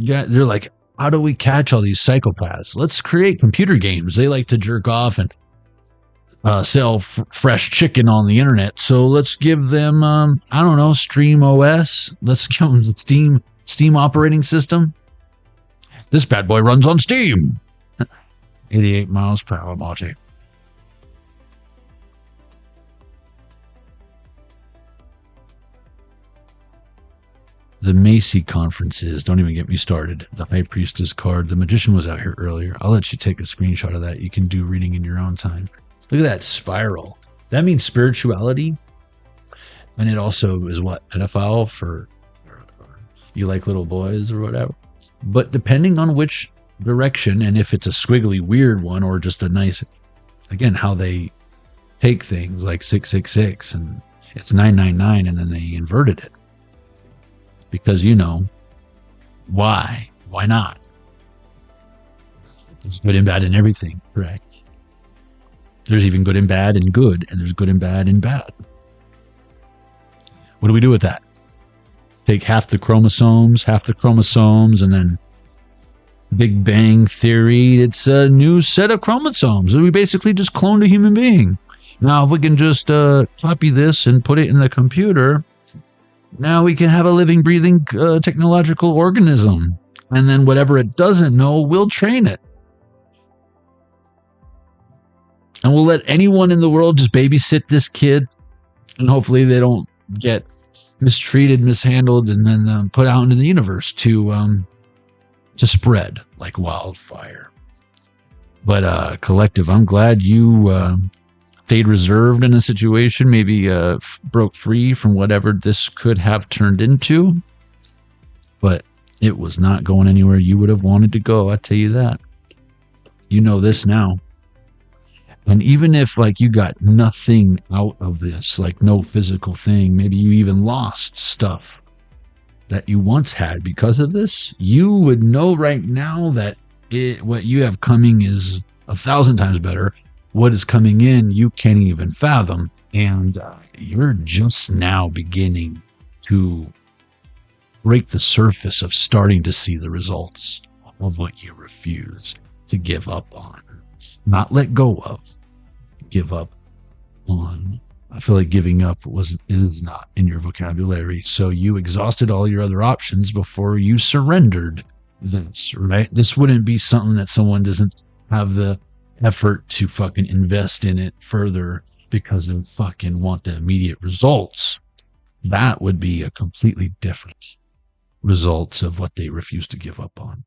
S4: guys, they're like, how do we catch all these psychopaths? Let's create computer games. They like to jerk off and sell fresh chicken on the internet. So let's give them, I don't know, Stream OS. Let's give them the Steam operating system. This bad boy runs on Steam. 88 miles per hour, Monty. The Macy conferences, don't even get me started. The High Priestess card. The Magician was out here earlier. I'll let you take a screenshot of that. You can do reading in your own time. Look at that spiral. That means spirituality. And it also is what? Pedophile for you like little boys or whatever. But depending on which direction, and if it's a squiggly weird one or just a nice, again, how they take things like 666 and it's 999 and then they inverted it. Because, you know, why? Why not? There's good and bad in everything, correct? There's even good and bad and good, and there's good and bad and bad. What do we do with that? Take half the chromosomes, and then Big Bang Theory, it's a new set of chromosomes. We basically just cloned a human being. Now, if we can just copy this and put it in the computer, now we can have a living, breathing technological organism. And then whatever it doesn't know, we'll train it. And we'll let anyone in the world just babysit this kid. And hopefully they don't get mistreated, mishandled, and then put out into the universe to spread like wildfire. But Collective, I'm glad you stayed reserved in a situation, maybe broke free from whatever this could have turned into. But it was not going anywhere you would have wanted to go, I tell you that. You know this now. And even if like you got nothing out of this, like no physical thing, maybe you even lost stuff that you once had because of this, you would know right now that what you have coming is 1,000 times better. What is coming in, you can't even fathom. And you're just now beginning to break the surface of starting to see the results of what you refuse to give up on. Not let go of, give up on. I feel like giving up is not in your vocabulary. So you exhausted all your other options before you surrendered this, right? This wouldn't be something that someone doesn't have the effort to fucking invest in it further because they fucking want the immediate results. That would be a completely different results of what they refuse to give up on.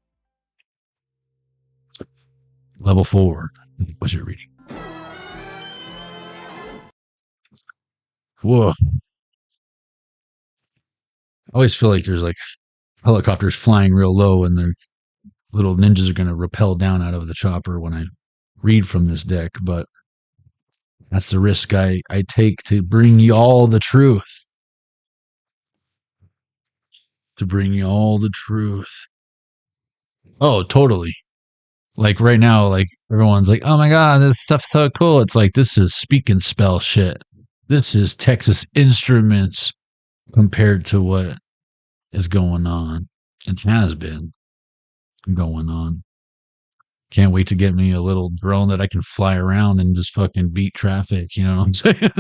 S4: Level 4 was your reading. Whoa. I always feel like there's like helicopters flying real low and the little ninjas are going to rappel down out of the chopper when I read from this deck, but that's the risk I take to bring you all the truth. To bring you all the truth. Oh, totally. Like right now, like everyone's like, oh my God, this stuff's so cool. It's like, this is speak and spell shit. This is Texas Instruments compared to what is going on and has been going on. Can't wait to get me a little drone that I can fly around and just fucking beat traffic. You know what I'm saying?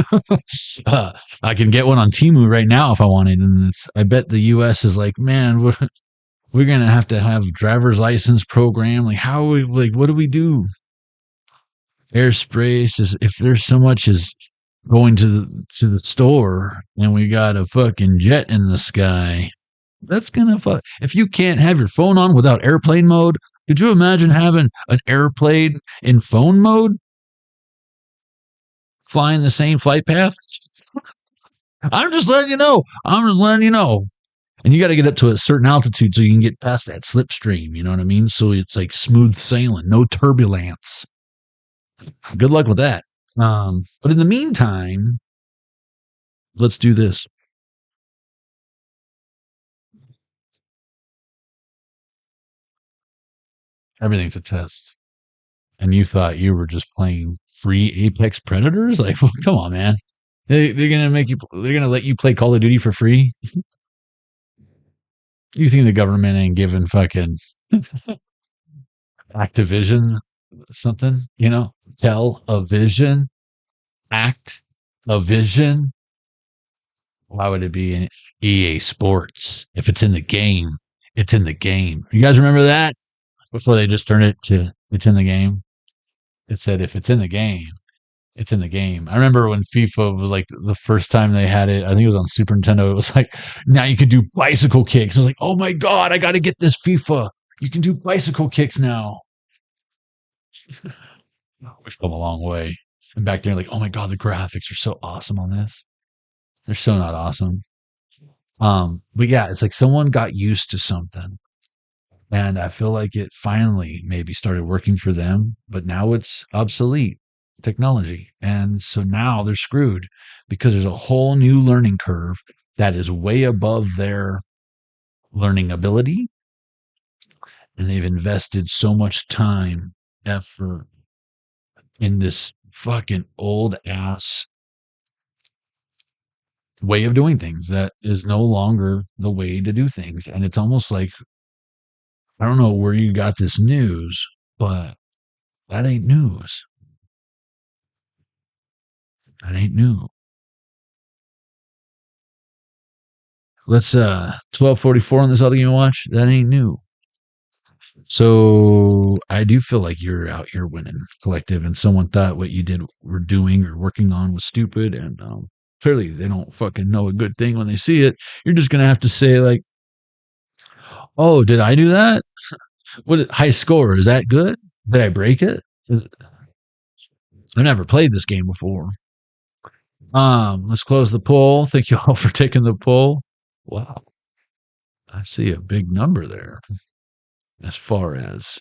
S4: I can get one on Temu right now if I wanted. And I bet the U.S. is like, man, we're going to have driver's license program. Like, how we, like, what do we do? Airspace is, if there's so much as going to the store and we got a fucking jet in the sky, that's going to if you can't have your phone on without airplane mode, could you imagine having an airplane in phone mode? Flying the same flight path? I'm just letting you know. And you got to get up to a certain altitude so you can get past that slipstream. You know what I mean? So it's like smooth sailing, no turbulence. Good luck with that. But in the meantime, let's do this. Everything's a test. And you thought you were just playing free Apex Predators? Like, well, come on, man. They're gonna let you play Call of Duty for free? You think the government ain't giving fucking Activision something, tell a vision, act a vision. Why would it be in EA Sports? If it's in the game, it's in the game. You guys remember that? Before they just turned it to it's in the game. It said if it's in the game, it's in the game. I remember when FIFA was like the first time they had it, I think it was on Super Nintendo. It was like, now you can do bicycle kicks. I was like, oh my God, I got to get this FIFA. You can do bicycle kicks now. We've come a long way. And back there, like, oh my God, the graphics are so awesome on this. They're so not awesome. But yeah, it's like someone got used to something. And I feel like it finally maybe started working for them, but now it's obsolete technology. And so now they're screwed because there's a whole new learning curve that is way above their learning ability. And they've invested so much time, effort in this fucking old ass way of doing things that is no longer the way to do things. And it's almost like, I don't know where you got this news, but that ain't news. That ain't new. Let's 1244 on this other game watch. That ain't new. So I do feel like you're out here winning, collective, and someone thought what you were doing or working on was stupid, and clearly they don't fucking know a good thing when they see it. You're just gonna have to say like, oh, did I do that? What high score? Is that good? Did I break it? I've never played this game before. Let's close the poll. Thank you all for taking the poll. Wow. I see a big number there as far as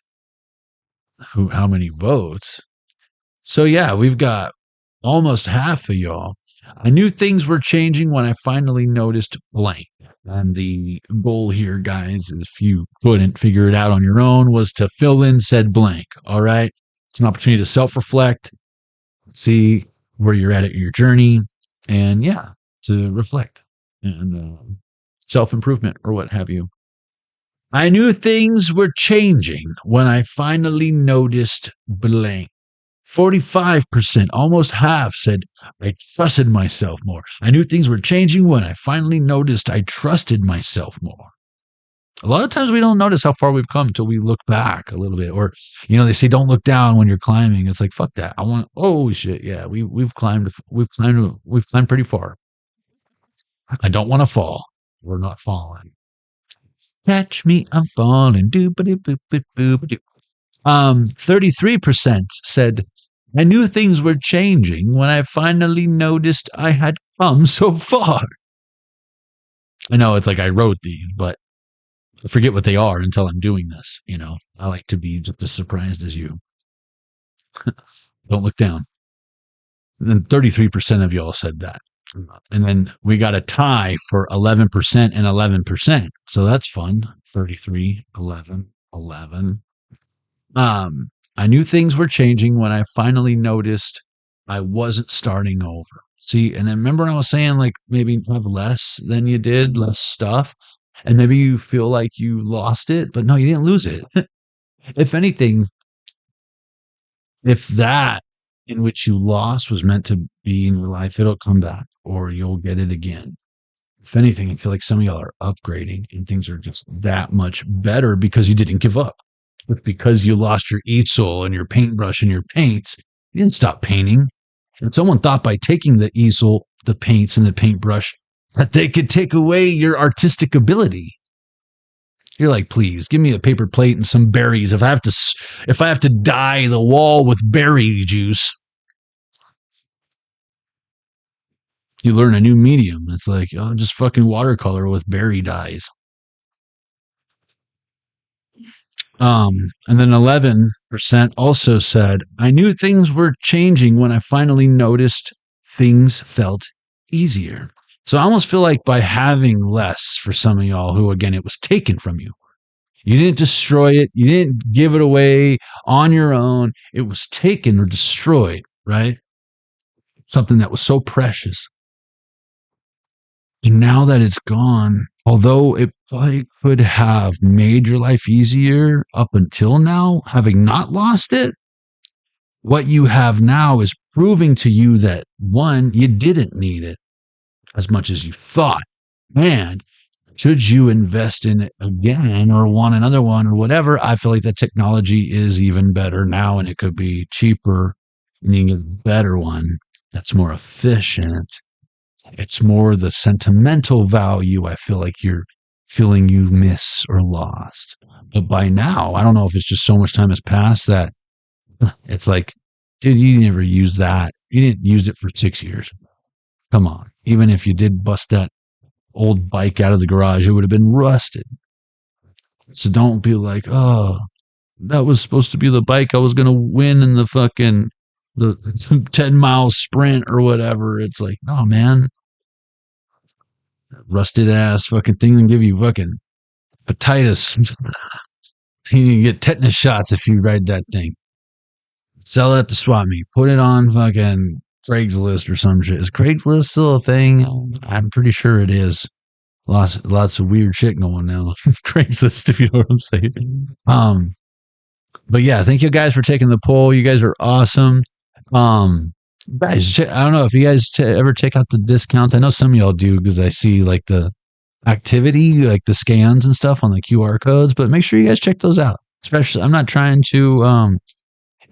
S4: how many votes. So yeah, we've got almost half of y'all. I knew things were changing when I finally noticed blank. And the goal here, guys, if you couldn't figure it out on your own, was to fill in said blank. All right. It's an opportunity to self-reflect, see where you're at your journey, and yeah, to reflect and self-improvement or what have you. I knew things were changing when I finally noticed blank. 45%, almost half, said I trusted myself more. I knew things were changing when I finally noticed I trusted myself more. A lot of times we don't notice how far we've come until we look back a little bit. Or, they say don't look down when you're climbing. It's like, fuck that. Oh shit, yeah, we've climbed pretty far. I don't want to fall. We're not falling. Catch me, I'm falling. 33% said, I knew things were changing when I finally noticed I had come so far. I know it's like I wrote these, but I forget what they are until I'm doing this. I like to be just as surprised as you. Don't look down. And then 33% of y'all said that. And then we got a tie for 11% and 11%. So that's fun. 33, 11, 11. I knew things were changing when I finally noticed I wasn't starting over. See, and then remember I was saying like maybe have less than you did, less stuff, and maybe you feel like you lost it, but no, you didn't lose it. If anything, if that in which you lost was meant to be in your life, it'll come back or you'll get it again. If anything, I feel like some of y'all are upgrading and things are just that much better because you didn't give up. But because you lost your easel and your paintbrush and your paints, you didn't stop painting. And someone thought by taking the easel, the paints, and the paintbrush that they could take away your artistic ability. You're like, please give me a paper plate and some berries. If I have to dye the wall with berry juice, you learn a new medium. It's like, oh, just fucking watercolor with berry dyes. And then 11% also said, I knew things were changing when I finally noticed things felt easier. So I almost feel like by having less for some of y'all who, again, it was taken from you. You didn't destroy it. You didn't give it away on your own. It was taken or destroyed, right? Something that was so precious. And now that it's gone, although it bike could have made your life easier up until now, having not lost it, what you have now is proving to you that, one, you didn't need it as much as you thought. And should you invest in it again or want another one or whatever, I feel like the technology is even better now and it could be cheaper and you can get a better one that's more efficient. It's more the sentimental value I feel like you're feeling you miss or lost. But by now, I don't know if it's just so much time has passed that it's like, dude, you never used that. You didn't use it for 6 years. Come on. Even if you did bust that old bike out of the garage, it would have been rusted. So don't be like, oh, that was supposed to be the bike I was going to win in the 10-mile sprint or whatever. It's like, no, man. Rusted ass fucking thing and give you fucking hepatitis. You can get tetanus shots if you ride that thing. Sell it at the swap meet. Put it on fucking Craigslist or some shit. Is Craigslist still a thing? I'm pretty sure it is. Lots of weird shit going on. Craigslist, if you know what I'm saying. But yeah, thank you guys for taking the poll. You guys are awesome. Guys, I don't know if you guys ever take out the discounts. I know some of y'all do because I see like the activity, like the scans and stuff on the QR codes. But make sure you guys check those out. Especially, I'm not trying to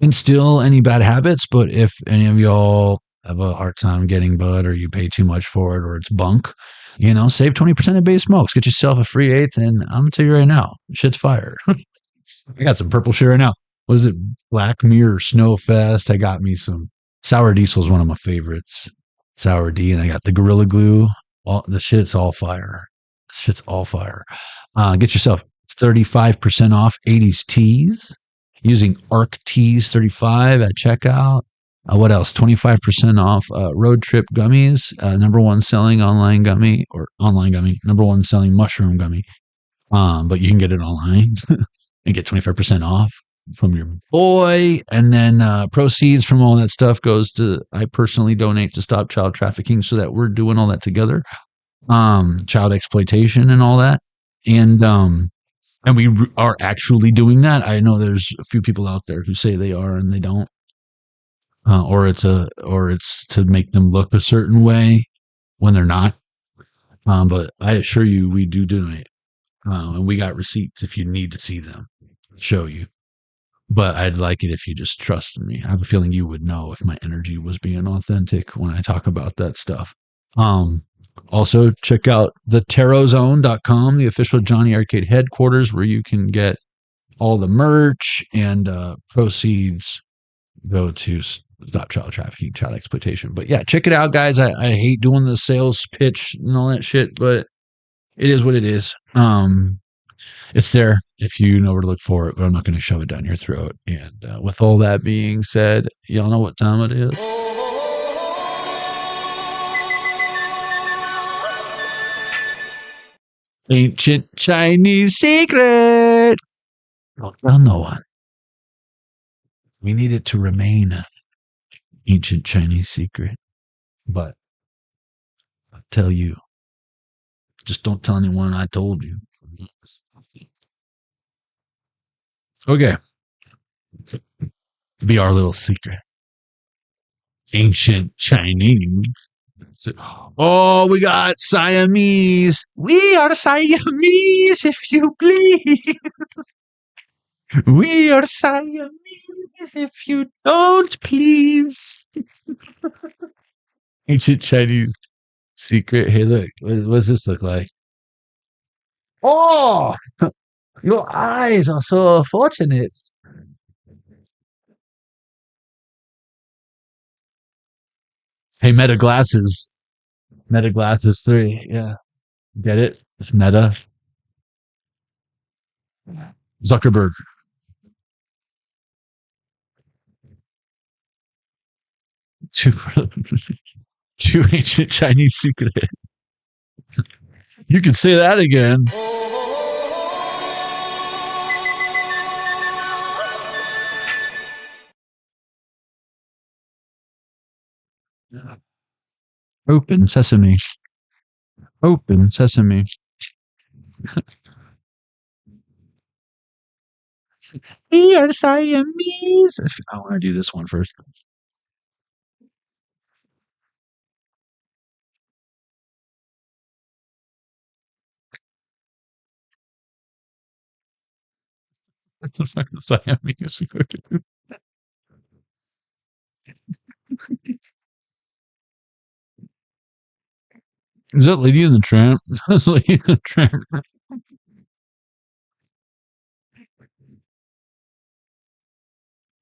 S4: instill any bad habits, but if any of y'all have a hard time getting bud or you pay too much for it or it's bunk, save 20% of base smokes. Get yourself a free eighth, and I'm gonna tell you right now, shit's fire. I got some purple shit right now. What is it? Black Mirror Snowfest. I got me some Sour Diesel is one of my favorites. Sour D, and I got the Gorilla Glue. The shit's all fire. Shit's all fire. Get yourself 35% off 80s teas using ARCHETYPES 35 at checkout. What else? 25% off Road Trip Gummies, number one selling online gummy, number one selling mushroom gummy. But you can get it online and get 25% off from your boy. And then proceeds from all that stuff I personally donate to Stop Child Trafficking so that we're doing all that together. Child exploitation and all that. And we are actually doing that. I know there's a few people out there who say they are and they don't. Or it's to make them look a certain way when they're not. But I assure you, we do donate. And we got receipts if you need to see them. Show you. But I'd like it if you just trusted me. I have a feeling you would know if my energy was being authentic when I talk about that stuff. Also, check out the tarozone.com, the official Jonny Arcade headquarters, where you can get all the merch and proceeds go to Stop Child Trafficking, Child Exploitation. But yeah, check it out, guys. I hate doing the sales pitch and all that shit, but it is what it is. It's there if you know where to look for it, but I'm not going to shove it down your throat. And with all that being said, y'all know what time it is. Ancient Chinese secret. Don't tell no one. We need it to remain an ancient Chinese secret. But I'll tell you. Just don't tell anyone I told you. Okay. Be our little secret. Ancient Chinese. Oh, we got Siamese. We are Siamese, if you please. We are Siamese, if you don't please. Ancient Chinese secret. Hey, look. What does this look like? Oh, your eyes are so fortunate. Hey, Meta Glasses. Meta Glasses 3. Yeah. Get it? It's Meta. Zuckerberg. Two ancient Chinese secret. You can say that again. Open sesame. Open sesame. We are Siamese. I want to do this one first. Siamese. Is that Lady in the Tramp? That's Lady in the Tramp.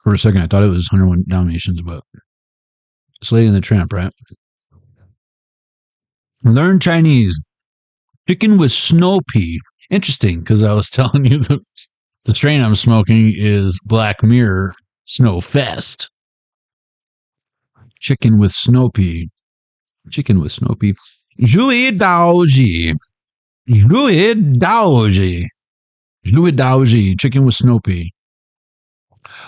S4: For a second, I thought it was 101 Dalmatians, but it's Lady in the Tramp, right? Learn Chinese. Chicken with snow pea. Interesting, because I was telling you the strain I'm smoking is Black Mirror Snow Fest. Chicken with snow pea. Chicken with snow pea. Jui Daoji. Jui Daoji. Jui Daoji. Chicken with snow pea.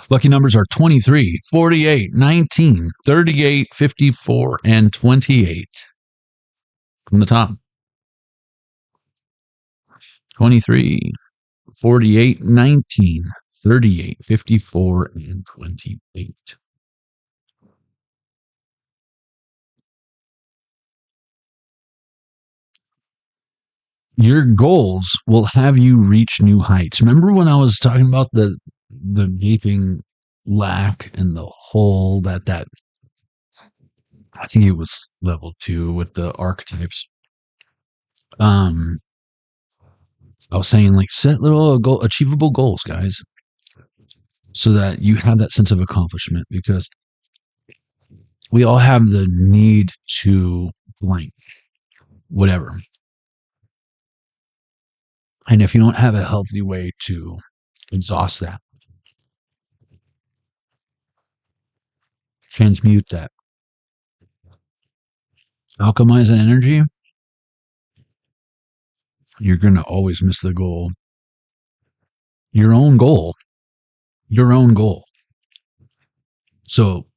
S4: Lucky numbers are 23, 48, 19, 38, 54, and 28. From the top. 23, 48, 19, 38, 54, and 28. Your goals will have you reach new heights. Remember when I was talking about the gaping lack and the hole that I think it was level 2 with the archetypes. I was saying, like, set little achievable goals, guys, so that you have that sense of accomplishment, because we all have the need to blank whatever. And if you don't have a healthy way to exhaust that, transmute that, alchemize that energy, you're going to always miss the goal. Your own goal. Your own goal. So,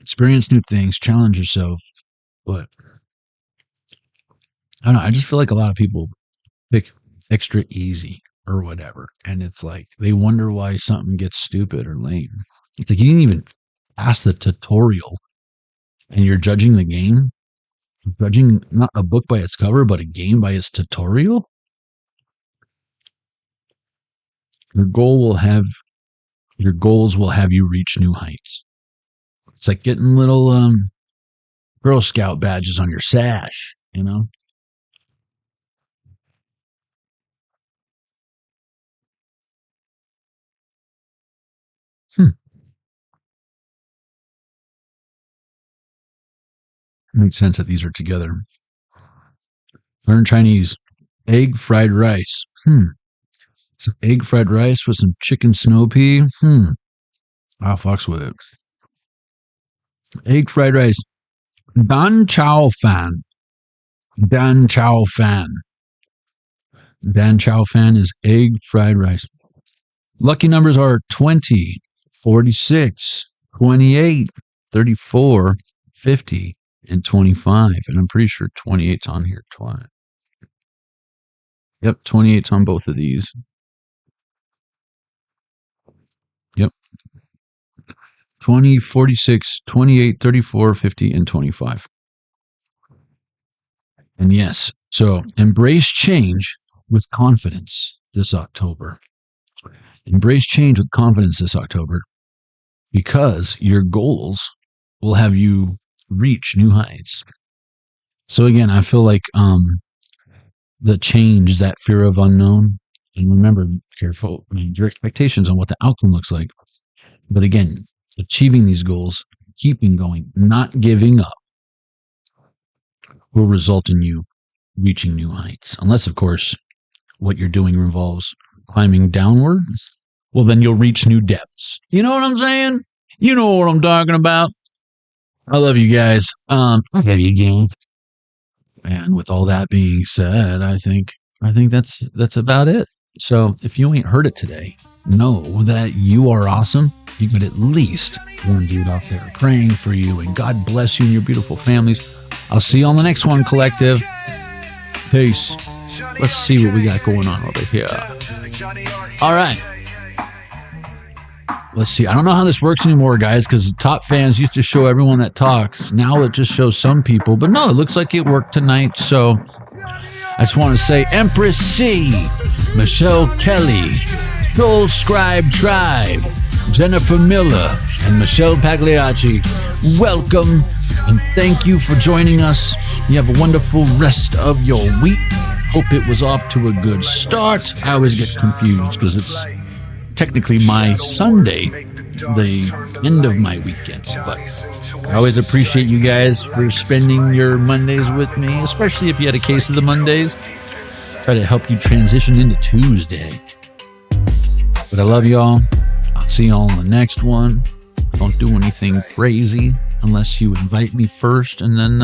S4: experience new things, challenge yourself, but I don't know, I just feel like a lot of people pick extra easy or whatever, and it's like they wonder why something gets stupid or lame. It's like you didn't even pass the tutorial, and you're judging the game, judging not a book by its cover, but a game by its tutorial. Your goals will have you reach new heights. It's like getting little Girl Scout badges on your sash, you know? Makes sense that these are together. Learn Chinese. Egg fried rice. Some egg fried rice with some chicken snow pea. I'll fucks with it. Egg fried rice. Dan Chao Fan. Dan Chao Fan. Dan Chao Fan is egg fried rice. Lucky numbers are 20, 46, 28, 34, 50, and 25. And I'm pretty sure 28's on here twice. Yep, 28's on both of these. Yep. 20, 46, 28, 34, 50, and 25. And yes, so embrace change with confidence this October. Embrace change with confidence this October, because your goals will have you reach new heights. So again, I feel like the change, that fear of unknown, and remember, careful, your expectations on what the outcome looks like. But again, achieving these goals, keeping going, not giving up, will result in you reaching new heights. Unless, of course, what you're doing involves climbing downwards, well, then you'll reach new depths. You know what I'm saying? You know what I'm talking about. I love you guys. I love you again. And with all that being said, I think that's about it. So if you ain't heard it today, know that you are awesome. You got at least one dude out there praying for you, and God bless you and your beautiful families. I'll see you on the next one, collective. Peace. Let's see what we got going on over here. All right. Let's see. I don't know how this works anymore, guys, because top fans used to show everyone that talks. Now it just shows some people. But no, it looks like it worked tonight. So I just want to say Empress C, Michelle Kelly, Soul Scribe Tribe, Jennifer Miller, and Michelle Pagliacci. Welcome and thank you for joining us. You have a wonderful rest of your week. Hope it was off to a good start. I always get confused because it's technically my Sunday, the end of my weekend, but I always appreciate you guys for spending your Mondays with me, especially if you had a case of the Mondays. Try to help you transition into Tuesday. But I love y'all. I'll see y'all on the next one. Don't do anything crazy unless you invite me first, and then